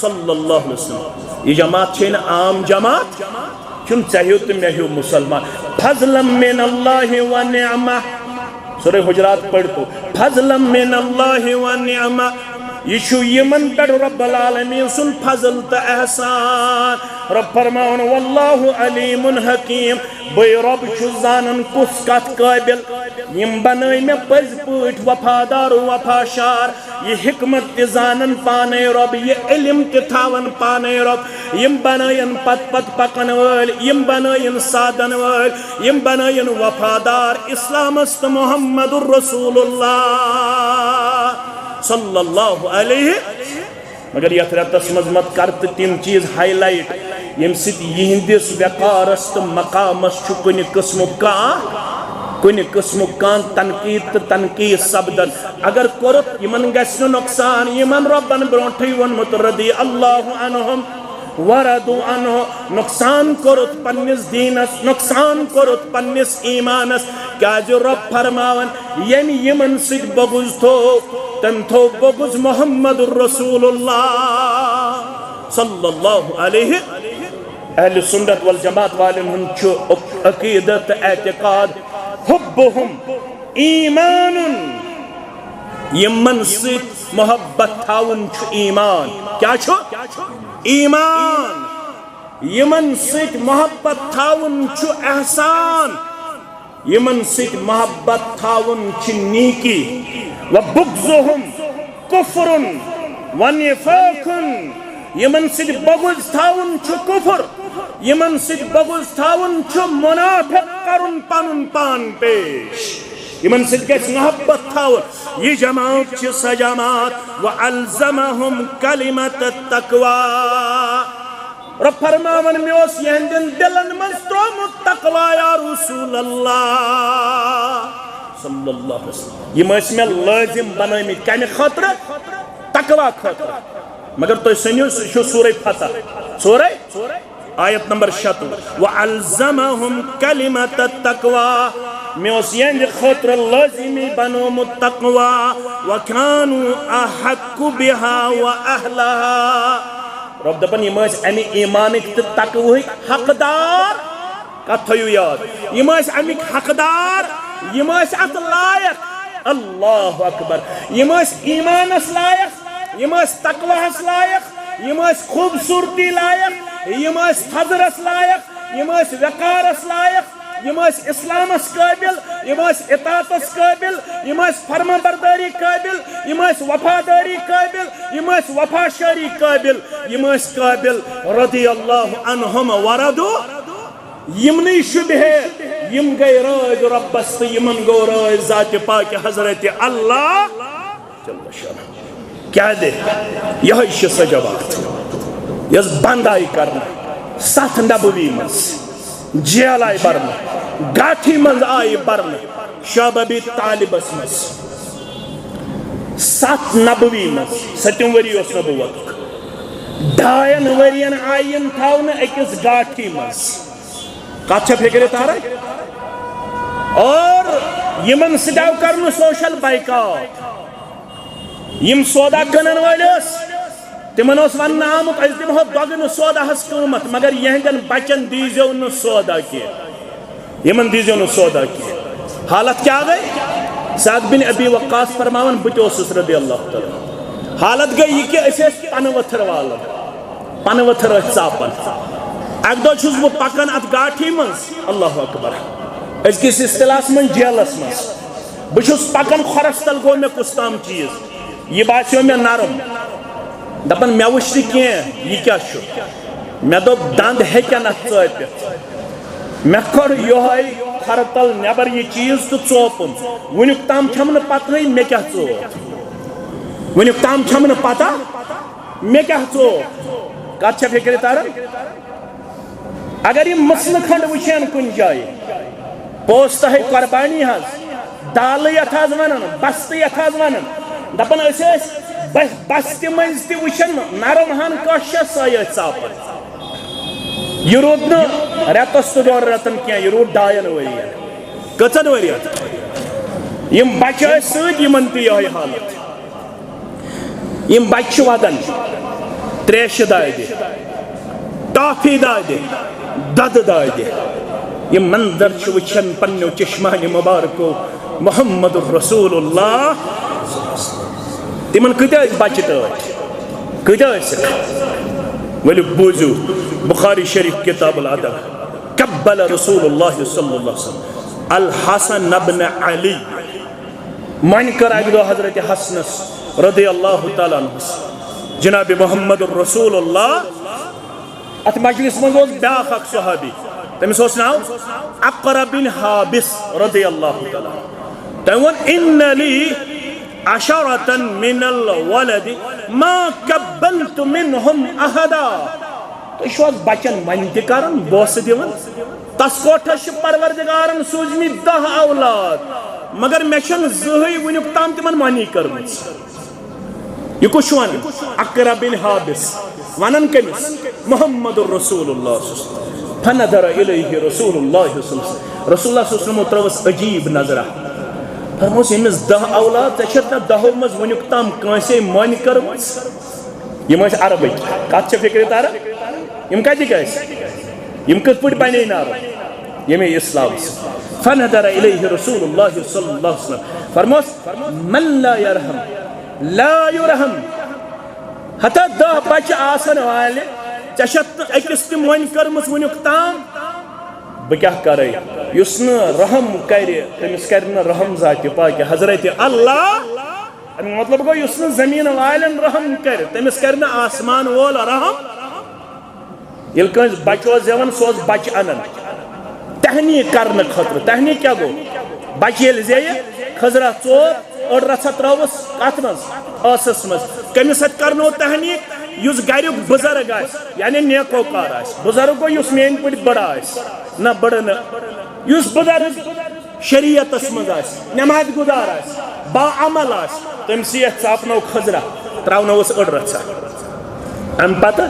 صلی اللہ علیہ وسلم۔ یہ جماعت چھین عام جماعت چون چاہیو تم یہیو مسلمان، فضلا من اللہ و نعمہ، سورہ حجرات پڑھ تو، فضلا من اللہ و نعمہ، یہ چھو یمن پر رب العالمین سن فضل تا احسان، رب فرماؤن واللہ علیم حکیم، بے رب چھو زانن کس کت قابل، یم بنائی میں پز پوٹ وفادار و وفاشار، یہ حکمت زانن پانے رب، یہ علم تھاون پانے رب، یم بنائین پت پت پکن وال، یم بنائین سادن وال، یم بنائین وفادار، اسلام است محمد الرسول اللہ صلی اللہ علیہ، مگر یہ ریتس مزمت کرت تم چیز ہائی لائٹ یم ست یہندس وقارس تو مقامس چھ کن قسم کان تنقید تو تنقید سبدن، اگر کرت یمن گسن نقصان، یمن ربن برونٹھی ونمت رضی اللہ عنہم وردو عنہ، نقصان کرت پنس دینس، نقصان کرت پنس ایمانس، کیا جو رب فرماون یم یمن ست بغض تھو تم تھو بغض محمد الرسول اللہ صلی اللہ علیہ۔ اہل سنت والجماعت والن ہن چھو عقیدت اعتقاد حبہم ایمان، یمن ست محبت تھاون چھو ایمان، کیا چھو ایمان، یمن ست محبت تھاون چھو احسان، یمن ست محبت تھاون چھ نیکی، وبغضہم کفر ونفاق، یمن ست بغض تھاون چھو کفر، یمن ست بغض تھاون چھو منافق کرن پنن پان پیش، یمن ست گژھِ محبت تھاون۔ یہ جماعت چھ سا جماعت وَأَلْزَمَهُمْ كَلِمَةَ التَّقْوَى، رب فرماون میں اس یہندن دلن مسترومت تقوی یا رسول اللہ صلی اللہ علیہ وسلم، یہ اس میں لازم بنائی کمی خطر تقوی خطر، مگر تو سنیو شو سورہ فتح، سورہ آیت نمبر 76 وَأَلْزَمَهُمْ كَلِمَةَ التَّقْوَى، میں اس یہند خطر لازمی بنومت تقوی، وَكَانُوا أَحَقُّ بِهَا وَأَهْلَهَا، رب دپن یم امی ایمانک تو تقویک حقدار، کت تھیو یاد، یم امیک حقدار، یم ات لائق، اللہ اکبر، یم ایمانس لائق، یم تقویس لائق، یم خوبصورتی لائق، یم فضرس لائق، یم وقارس لائق، یم اسلامس قابل، یم اطاعتس قابل، یم فرما برداری قابل، یم وفاداری قابل، یم وفاشاری قابل، یم قابل رضی اللہ عنہم وردو، یمنی شبہ یم گئی راج ربست، یمن گو راج ذات پاک حضرت اللہ جل شانہ، کیا دے یہ شسہ جواب یس بند آئی کرنا 7 نبوی مز جیل آئی برنا گاٹھی مز آئی برنا شابابی طالبس مز 7 نبوی مز 7 وری اس نبوت 2 ورین آئین تھاؤن اکس گاٹھی مز کچھ فکر تارا اور یمن سٹاو کرن سوشل بائیکاٹ یم سودا کنن والس تمن اس ون آمت اس دمہو دگن سودا ہس قیمت مگر یہندن بچن دیزیو نو سودا کی یمن دیزیو نو سودا کی حالت کیا گئی سعد بن ابی وقاص فرماون بت اوسس رضی اللہ تعالی حالت گئی یہ کہ اس پنوتھر والن پنوتھر ژاپن اک دو چھس بہ پکن ات گاٹھی مز اللہ اکبر اس کس اصطلاح من جیلس مز بچھس پکن خورس تل گو میں کستام چیز یہ باسیو میں نرم دپن مے وچھ کی یہ کیا چھو مے دو دند ہیکن ات ژٲپِتھ مے کور یہے کھرتل نبر یہ چیز تو ژوپُن ونیُک تام چھم نہ پتہ مے کیا ژوپ ونیُک تام چھم نہ پتہ مے کیا ژوپ کتھ چھے فکر تارن اگر یہ مسلہ کھنڈ وچھن کن جائے پوست ہے قربانی ہز دال یت حظ ونن بست یت حظ ونن دپن اس بستی مز تہ وچھن نرم ہن کش سایہ ژاپن یہ رود نا رتس تو 2 رتن کی یہ رود 2 ورین کتن ورین یم بچہ سۭتۍ یمن تہ یہ حالت یم بچہ ودن تریش دادِ ٹافی دادِ دد دادِ یہ منظر چھ وچھن پنیو چشمان مبارکو محمد رسول اللہ تمن کتیا بچہ ٹاٹھ کتیا ولی بوزو بخاری شریف کتاب الادب قبل رسول اللہ صلی اللہ علیہ وسلم الحسن ابن علی من کر اک دو حضرت حسنس رضی اللہ تعالیٰ عنہ جناب محمد رسول اللہ ات مجلس من بیاکھ اک صحابی تمس اوس ناو اقرا بن حابس رضی اللہ تعالیٰ تم ون ان لی 10 من الولد ما قبلت منهم احدا تو شو بچن منتی کرن بوس دیون تس کوٹھس پروردگارن سوزمی 10 اولاد مگر مشن زہی ونیک تام تمن مانی کرمس یہ کچھ ون اقرا بن حابس ونن کمس محمد رسول اللہ فنظر الیہ رسول اللہ صلی اللہ علیہ وسلم رسول اللہ صلی اللہ علیہ وسلم تروس عجیب نظرہ فرموس یمس 10 اولاد ژےٚ 10 مز ونیک تام کٲنٛسے مٲنۍ کٔرمٕژ یم ٲسۍ عربٕکۍ کتھ چھےٚ فکرِ تاران یم کتِکۍ ٲسۍ یم کِتھ پٲٹھۍ بنے نار ییٚمے اسلام فنظر الیہ رسول اللہ صلی اللہ علیہ وسلم فرموس من لا يرحم لا يرحم ہتا 10 بچہ آسن والہِ ژےٚ چھَتھ نہٕ أکِس تہِ مٲنۍ کٔرمٕژ ونیُک تام بہ کیا کرے یس نہ رحم کرے تمس کر نہ رحم ذات پاک حضرت اللہ مطلب گو یس نہ زمین والن رحم کر تمس کر نہ آسمان وول رحم یل کنس بچو زیون سوز بچ انن تہنیک کرن خطر تہنیک کیا گو بچ یل زیہ خضرہ ژوپ اور رچھا تروس کت مز آسس مز کمس ات کرنو تہنیک یس گریک بزرگ آس یعنی نیکوکار آس بزرگ گو یس مین پٹ بڑا آس نہ بڑا نہ یس بزرگ شریعت مز آس نماز گزار آس با عمل آس تم سیت ژاپنو خضرہ تراونوس اڑ رچھا ام پتہ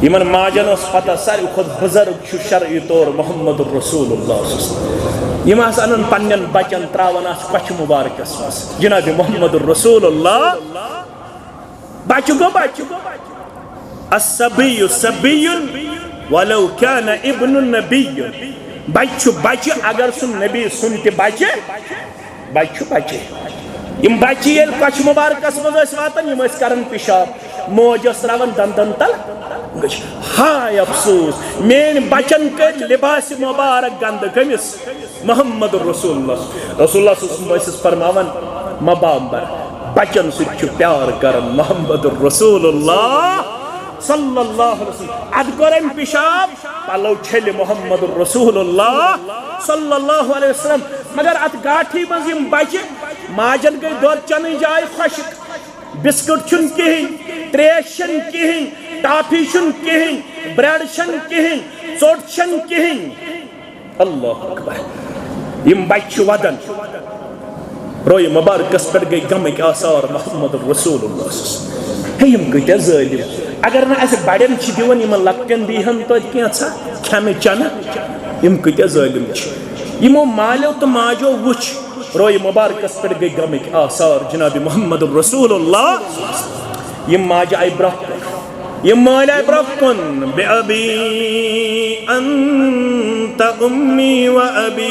یمن ماجن اس پتہ ساروی کھت بزرگ چھ شرعی طور محمد رسول اللہ صلی اللہ علیہ وسلم یم آس انن پنن بچن تراون آس کچھ مبارکس مز جناب محمد رسول اللہ بچہ گو بچہ الصبی صبی ولو كان ابن النبی بچہ بچہ اگر سن نبی سن تہ بچہ بچہ بچہ یم بچہ یل کچھ مبارکس مز واتن یم کرن پیشاب موج تراون دندن تل ہائے افسوس مین بچن کر لباس مبارک گند کمس محمد رسول اللہ صلی اللہ علیہ وسلم فرماون مبامبر بچن سچ پیار کرن محمد رسول اللہ صلی اللہ علیہ وسلم اد کرن پیشاب پلو چھل محمد رسول اللہ صلی اللہ علیہ وسلم مگر ات گاٹھی مز یم بچہ ماجن گئی دور چن جائے خشک بسکٹ چھن کہین تریش چھن کہین ٹافی چھن کہن بریڈ چھن کہن ژوٹ چھن کہن اللہ اکبر یم بچہ ودن روی مبارکس پر گئی غمک آثار محمد رسول اللہ یم کتیا ظالم اگر نا اس بڑن چھ دیون یم لکن دیہن تو کینژھا کھمہ چنہ یم کتیا ظالم چھ یمو مالیو تو ماجو وچھ روی مبارکس پر گئی غمک آثار جناب محمد رسول اللہ یم ماج آئی برکت یم مال آئی برکن بے ابی انت امی و ابی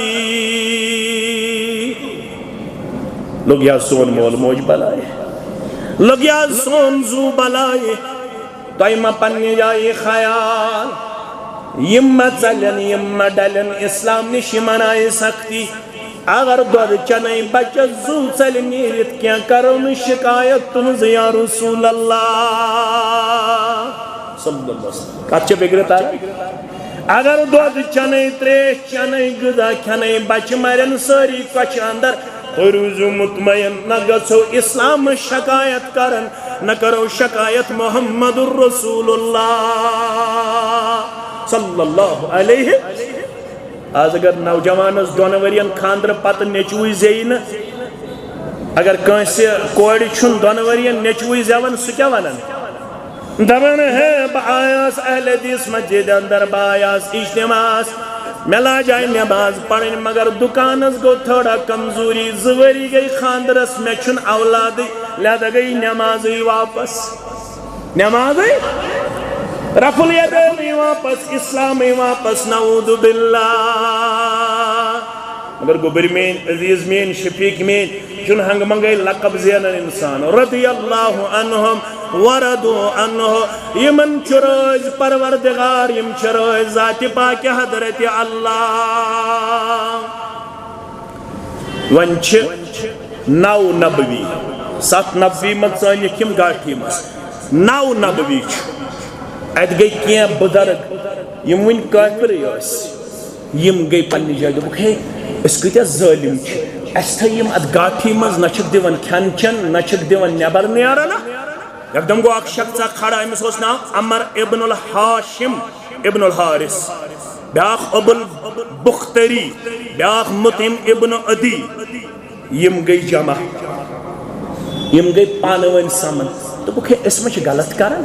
لوگ یا سون مول موج بلائے لوگ یا سون زو بلائے تائمہ پنی جائی خیال یم چلن یم ڈلن اسلام نشی منائی سکتی اگر دود چنائی بچہ زو چل نیرت کیا کرو شکایت تم یا رسول اللہ صلی اللہ علیہ وسلم کچھ بگرتا اگر دود چنائی تریش چنائی گدا کھنائی بچہ مرن ساری کچھ اندر تو روزو مطمئن نہ گسو اسلام شکایت کرن نہ کرو شکایت محمد الرسول اللہ صلی اللہ علیہ آج اگر نوجوانس دون ورین خاندر پتہ نیچوی زین اگر کنسی کوڑی چھن دون ورین نیچوی زیون سو کیا ونن دبن ہے بآیاس اہل حدیث مسجد اندر بآیاس اجتماع ملا جائے نماز پڑھن مگر دکانس گو تھوڑا کمزوری زوری گئی خاندرس میں چھن اولادی لہذا گئی نمازی واپس نمازی رفع الیدین واپس اسلامی واپس نعوذ باللہ مگر گبر مین عزیز مین شفیق مین چن ہنگ منگئی لقب زینن انسان رضی اللہ عنہم وردو عنہ یمن چروز پروردگار یم چروز ذات پاک حضرت اللہ ونچ نو نبوی ست نبوی مقصانی کم گاٹھی مس نو نبوی ات گئی کیا بزرگ یم ون کافر یس یم گئی پنی جائے دوپک ہے اس کتیا ظالم اس تھا یم ات گاٹھی مز نچک دیون کھن چن نچک دیون نیبر نیارنا یک دم گو اک شخص کھڑا امس اوس ناو عمر ابن الحاشم ابن الحارث بیاخ ابو البختری بیاخ مطعم ابن عدی یم گئی جمع یم گئی پانوین سمن دوپک ہے اس میں غلط کرن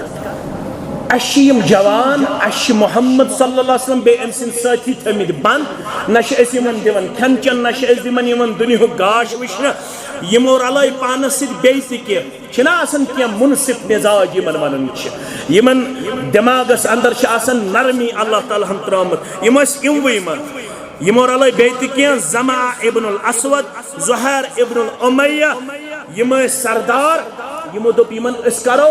اشیم جوان اش محمد صلی اللہ علیہ وسلم بے امسن ساتھی تھمید بند نش اس یمن دیون کھن چن نش اس دیمن یمن دنیا گاش وشنا یمور علی پانس سید بیتی کے چھنا آسن کیا منصف مزاج یمن ونن چھ یمن دماغس اندر چھ آسن نرمی اللہ تعالی ہم ترامت یمس اموی من یمور علی بیتی کیا زمع ابن الاسود زہر ابن الامیہ یم سردار یمو دوپ یمن اس کرو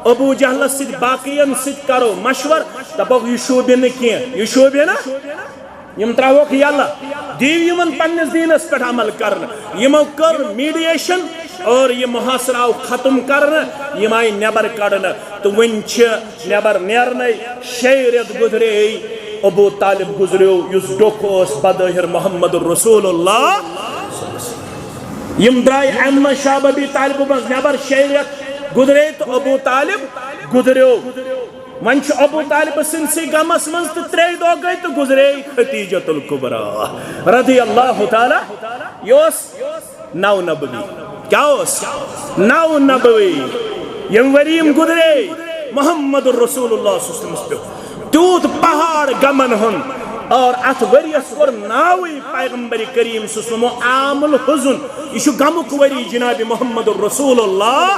ابو جہل سید باقین سید کرو مشور دپوک یہ شوبہ نہ کیا یہ شوبہ نا یم تراوک یاللہ دیو یمن پنس دینس پہ عمل کرنا یمو کر میڈیشن اور یہ محاصرہ ختم کرنا یم آئی نیبر کڑنا تو ونچ نیبر نیرنے شیرت گزرے ابو طالب گزریو یس ڈوکوس بدہر محمد الرسول اللہ یم درائی احمد شاہ ابی طالب مز نیبر شیرت گزرے تو ابو طالب گزریو منچ ابو طالب سنسی غمس مز تو ترے دو گئی تو گزرے خدیجۃ الکبریٰ رضی اللہ تعالی یوس نو نبوی کیا اس نو نبوی یم وریم گزرے محمد الرسول اللہ صلی اللہ علیہ وسلم تیوت پہاڑ گمن ہن اور ات وریس ور ناوی پیغمبر کریم صلی اللہ علیہ وسلم عام الحزن یہ غمک وری جناب محمد الرسول اللہ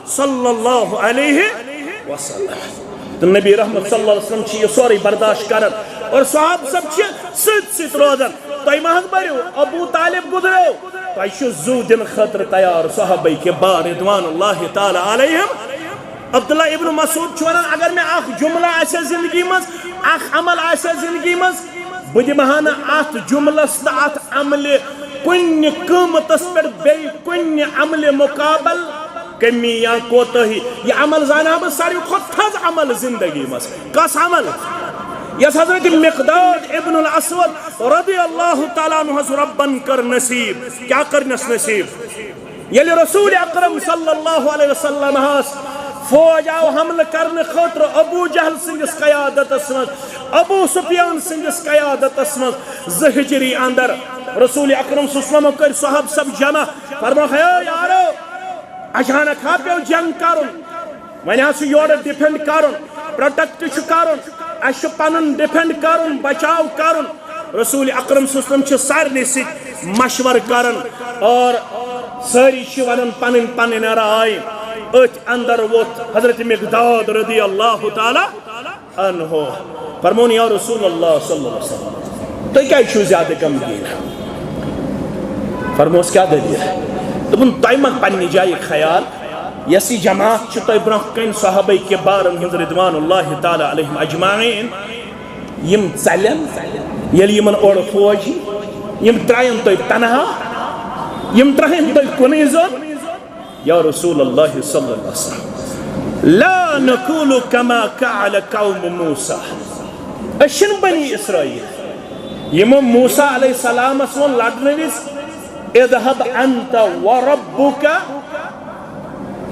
صلی اللہ علیہ وسلم تو نبی رحمت صلی اللہ علیہ وسلم چھ یہ سوری برداشت کرن اور صحاب سب چھ ست روزن تو مہنگ بریو ابو طالب گزرو تو یہ زو دن خطر تیار صحابہ کے بار رضوان اللہ تعالی علیہم عبداللہ ابن مسعود چھوڑن اگر میں اخ جملہ آسے زندگی مز اخ عمل آسے زندگی مز بدی مہانا ات جملس تا ات عمل کن قیمتس پر بے کن عمل مقابل کمی یا کوتہی یہ عمل زانا بس ساری خود تھز عمل زندگی مز کس عمل یس حضرت مقداد ابن الاسود رضی اللہ تعالیٰ عنہ ربن کر نصیب کیا کرنس نصیب یلی رسول اکرم صلی اللہ علیہ وسلم فوج آو حملہ کرنے خاطر ابو جہل سندس قیادت اسمت ابو سفیان سندس قیادت اسمت 2 ہجری اندر رسول اکرم صلی اللہ علیہ وسلم کر صحاب سب جمع فرما ہے یارو اچانک ہا پیو جنگ کرن ون آسو یور ڈیفینڈ کرن پروٹیکٹ چھ کرن اس پنن ڈیفینڈ کرن بچاؤ کرن رسول اکرم صلی اللہ علیہ وسلم چھ سارنے سۭتۍ مشور کرن اور ساری چھ ونن پنن پنن رائے ات اندر ووت حضرت مقداد رضی اللہ تعالی عنہ فرمون یا رسول اللہ صلی اللہ علیہ وسلم تو کیا چھو زیادہ کم گیر فرموس کیا دلیل ہے دبن تائمن پنی جائے خیال یسی جماعت چھتا برنخ کن صحابہ کبارن ہند رضوان اللہ تعالی علیہم اجمعین یم چلن یلی یمن اور فوجی یم ترائن تو تنہا یم ترائن تو کنیزن یا رسول اللہ صلی اللہ علیہ وسلم لا نقول كما قال قوم موسى اشن بنی اسرائیل یم موسیٰ علیہ السلام اسون لڑنویس اذهب انت وربك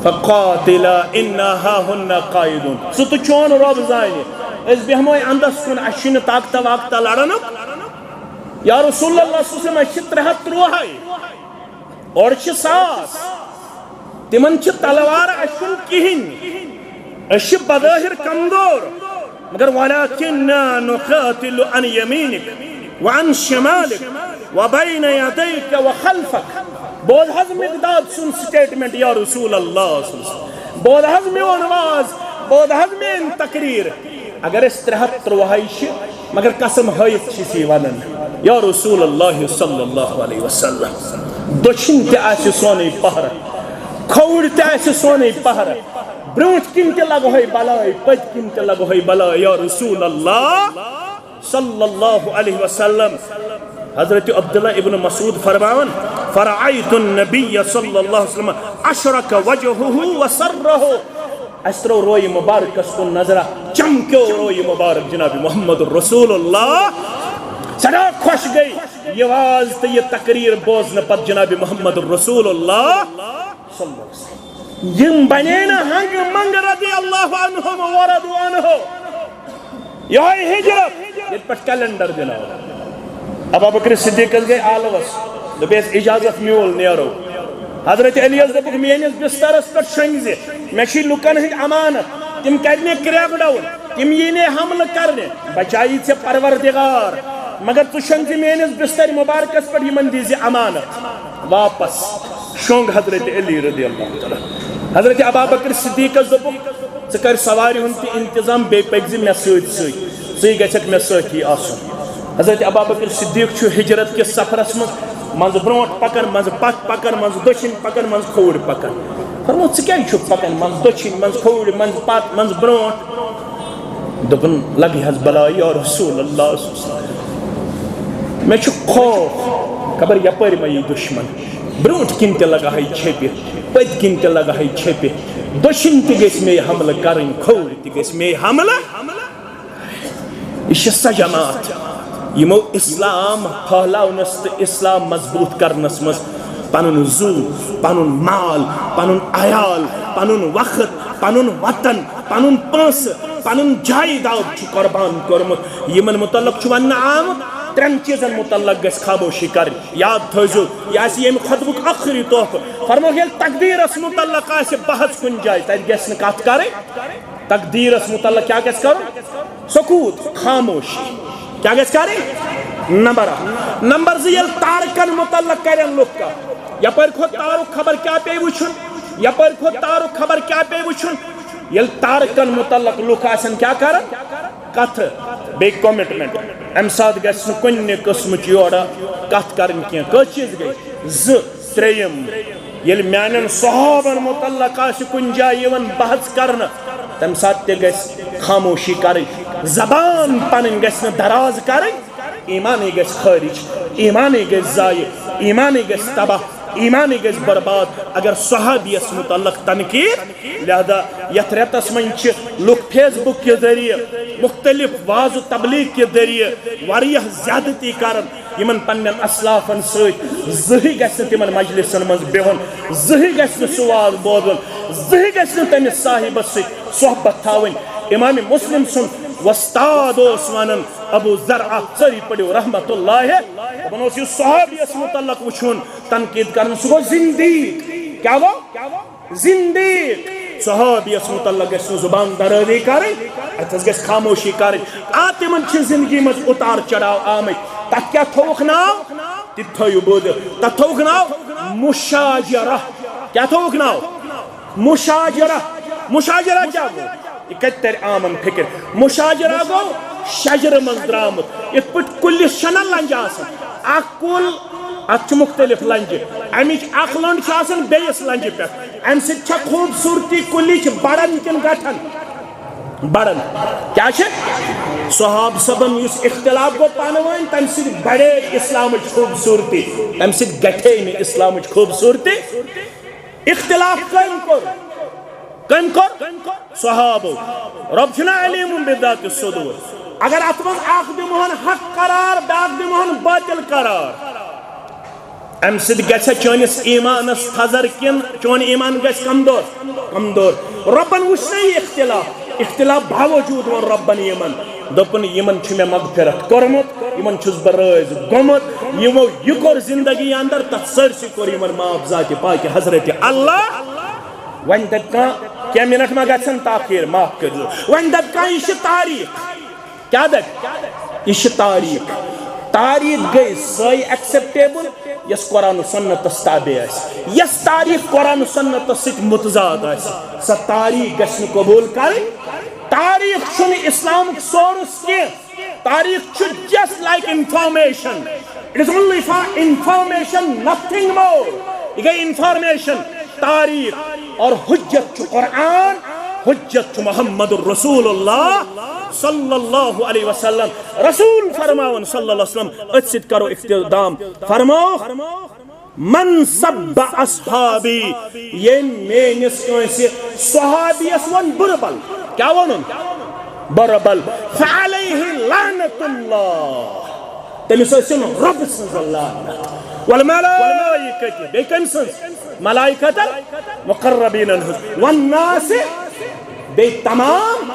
فقاتلا انا ها هن قائدون ست چون رب زانی اس بہموی اندس کن اشن طاقت واقت لڑن یا رسول اللہ صلی اللہ علیہ وسلم 303 ہے اور 600 تمن چھ تلوار اشن کہن اش بظاہر کمزور مگر ولكننا نقاتل عن يمينك وعن شمالك وبين يديك وخلفك بود حض مقداد سن سٹیٹمنٹ یا رسول اللہ صلی اللہ علیہ وسلم بود حض میں ونواز بود حض میں تقریر اگر اس 303 مگر قسم حیث چیسی ونن یا رسول اللہ صلی اللہ علیہ وسلم دچن تے آسی سونی پہر کھوڑ تے آسی سونی پہر برونٹ کن تے لگو ہے بلائی پت کن تے لگو ہے بلائی یا رسول اللہ صلی اللہ علیہ وسلم حضرت عبداللہ ابن مسعود فرماون فرعیت النبی صلی اللہ علیہ وسلم اشرک وجہہ وسرہ اسرو روی مبارک اس کو نظرہ چمکو روی مبارک جناب محمد رسول اللہ سڑا خوش گئی یہ واز تو یہ تقریر بوزن پت جناب محمد رسول اللہ صلی اللہ علیہ وسلم یم بنینا ہنگ منگ رضی اللہ عنہم وردو عنہ یہ ہجرت یہ پت کیلنڈر جناب ابو بکر صدیق گئی آلوس دبیس اجازت میول نیرو حضرت علی دبک میانس بسترس پر شنگزے میشی لکن ہند امانت تم کرنے کریک ڈاؤن تم یہ حمل کرنے بچائی سے پروردگار مگر تو شنگزے میانس بستر مبارکس پر یمن دیزی امانت واپس شنگ حضرت علی رضی اللہ تعالی حضرت ابو بکر صدیق دبک ذکر سواری ہند انتظام بے پگزی میں سی گچھک میں ساتھی آسن حضرت ابو بکر صدیق چھو ہجرت کے سفرس منز برونٹ پکن منز پت پکن منز دچن پکن منز کھوڑ پکن فرمو ژٕ کیٛازِ چھُکھ پکن منز دچن منز کھوڑ منز پت منز برونٹ دوٚپُن لگی حظ بلائی یا رسول اللہ صلی اللہ علیہ وسلم مےٚ چھُ خوف خبر یپٲرۍ ما یی دشمن برونٹ کِنۍ تہِ لگا ہے چھپِتھ پٔتۍ کِنۍ تہِ لگا ہے چھپِتھ دچن تہِ گژھِ مے حملہٕ کرٕنۍ کھوڑ تہِ گژھِ مے حملہٕ یہ چھِ سۄ جماعت یمو اسلام پھہلاونس تو اسلام مضبوط کرنس مز پنن زو پنن مال پنن عیال پنن وقت پنن وطن پنن پانس پنن جائیداد چھ قربان کرمت یمن متعلق چھ ون آمت 3 چیزن متعلق گس خاموشی کر یاد تھوزو یہ یم خطبک آخری تحفہ فرمو یل تقدیرس متعلق آس بحث کن جائے تر گس نہ کت کرے تقدیرس متعلق کیا گس کرو سکوت خاموشی کیا گس کریں نمبر 2 یل تارکن متعلق کریں لوگ کا یپر کھو تارک خبر کیا پہ وچھن یپر کھو تارک خبر کیا پہ وچھن یل تارکن متعلق لوگ آسن کیا کرن کتھ بے کمٹمنٹ ام ساتھ گژھِ نہٕ کُنہِ قٕسمٕچ یورٕ کتھ کرٕنۍ کینٛہہ کٔژ چیٖز گٔے 2 3 ییٚلہِ میانٮ۪ن صحابن متعلق آسہِ کُنہِ جایہِ یِوان بحث کرنہٕ تمہِ ساتہٕ تہِ گژھِ خاموشی کرٕنۍ زبان پنٕنۍ گژھِ نہٕ دراز کرٕنۍ ایمانے گژھِ خٲرج ایمانے گژھِ ضایع ایمانے گژھِ تباہ ایمان گژھِ برباد اگر صحابیس متعلق تنقید. لہذا یتھ ریتس من لوگ فیس بک کے ذریعے مختلف واز و تبلیغ کے ذریعے واریاہ زیادتی کرن یمن پنن اسلافن ست زہی گژھِ تمن مجلسن من بہن زہی گژھِ سواز بوزن زہی گژھِ تمس صاحبس ست صحبت تھاون. امام مسلم سن وستاد ونان ابو زرع سری پڑھو رحمت اللہ دپان یہ صحابیس متعلق وچھن تنقید کرن سہ گو زندیق. کیا گو زندیق. صحابیس متعلق گژھِ زبان درازی کریں اتس گژھِ خاموشی کریں. تمن زندگی مز اتار چڑھاؤ آمت تک کیا تھوک ناو تہ تھو بود تک تھوک ناو مشاجرہ. کیا تھوک ناو مشاجرہ. مشاجرہ کیا گو یہ کت تر عامن فکر. مشاجرہ گو شجر من درامت ات پٹ کلس شنہ لنج آسان اخ کل ات مختلف لنجہ امچ اخ لنڈ بیس لنجہ پہ ام سچ خوبصورتی کلچ بڑن کن گٹھن بڑن. کیا صحاب صبن اس اختلاف گو پانوین تم سچ بڑے اسلام خوبصورتی تم سچ گٹھے اسلام خوبصورتی. اختلاف کم کور صحابو. رب چھنا علیم بذات الصدور. اگر ات من اخ دمہن حق قرار باق دمہن باطل قرار ام سد گژھِ چونس ایمانس تھزر کن چون ایمان گژھِ کمزور. ربن وچھنا یہ اختلاف باوجود ون ربن یمن دپن یمن چھ مے مغفرت کورمت یمن چھس بہ رٲض گومت یمو یہ کور زندگی اندر تتھ سرسی کور یمن معاف ذات پاک حضرت اللہ. ون دپ کیا منٹ ما گژھن تاخیر معاف کر ون دپ یہ تاریخ. کیا دپ یہ تاریخ. تاریخ گئی سی ایکسپٹیبل یس قرآن و سنتس تابع یس تاریخ قرآن و سنتس ست متضاد سا تاریخ گژھِ قبول کریں. تاریخ چھُ اسلام سورس کی. تاریخ just like information. It is only for information, nothing more. یہ گئی انفارمیشن. تاریخ اور حجت چھُ قرآن حجت چھُ محمد الرسول اللہ صلی اللہ علیہ وسلم. رسول فرماون صلی اللہ علیہ وسلم ات ست کرو اقتدام. فرماو من سب اصحابی یہ مینس کنسی صحابیس ون بربل. کیا ونن بربل فعلیہ لعنت اللہ تمس ٲسِن رب سٕنٛز لعنت والملائکۃ بیٚیہِ کٔمۍ سٕنٛز ملائکتن مقربیٖنن ہٕنٛز والناس بیٚیہِ تمام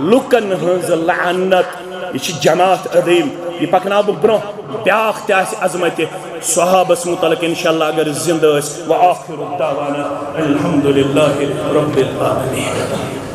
لُکن ہٕنٛز لعنت. یہ جماعت عظیم. یہ پکناو بہ برہ بیاکھ تہ آسہِ عظمت صحابس متعلق انشاءاللہ اگر زندہ ٲسۍ. وآخر دعوانا الحمدللہ رب العالمین.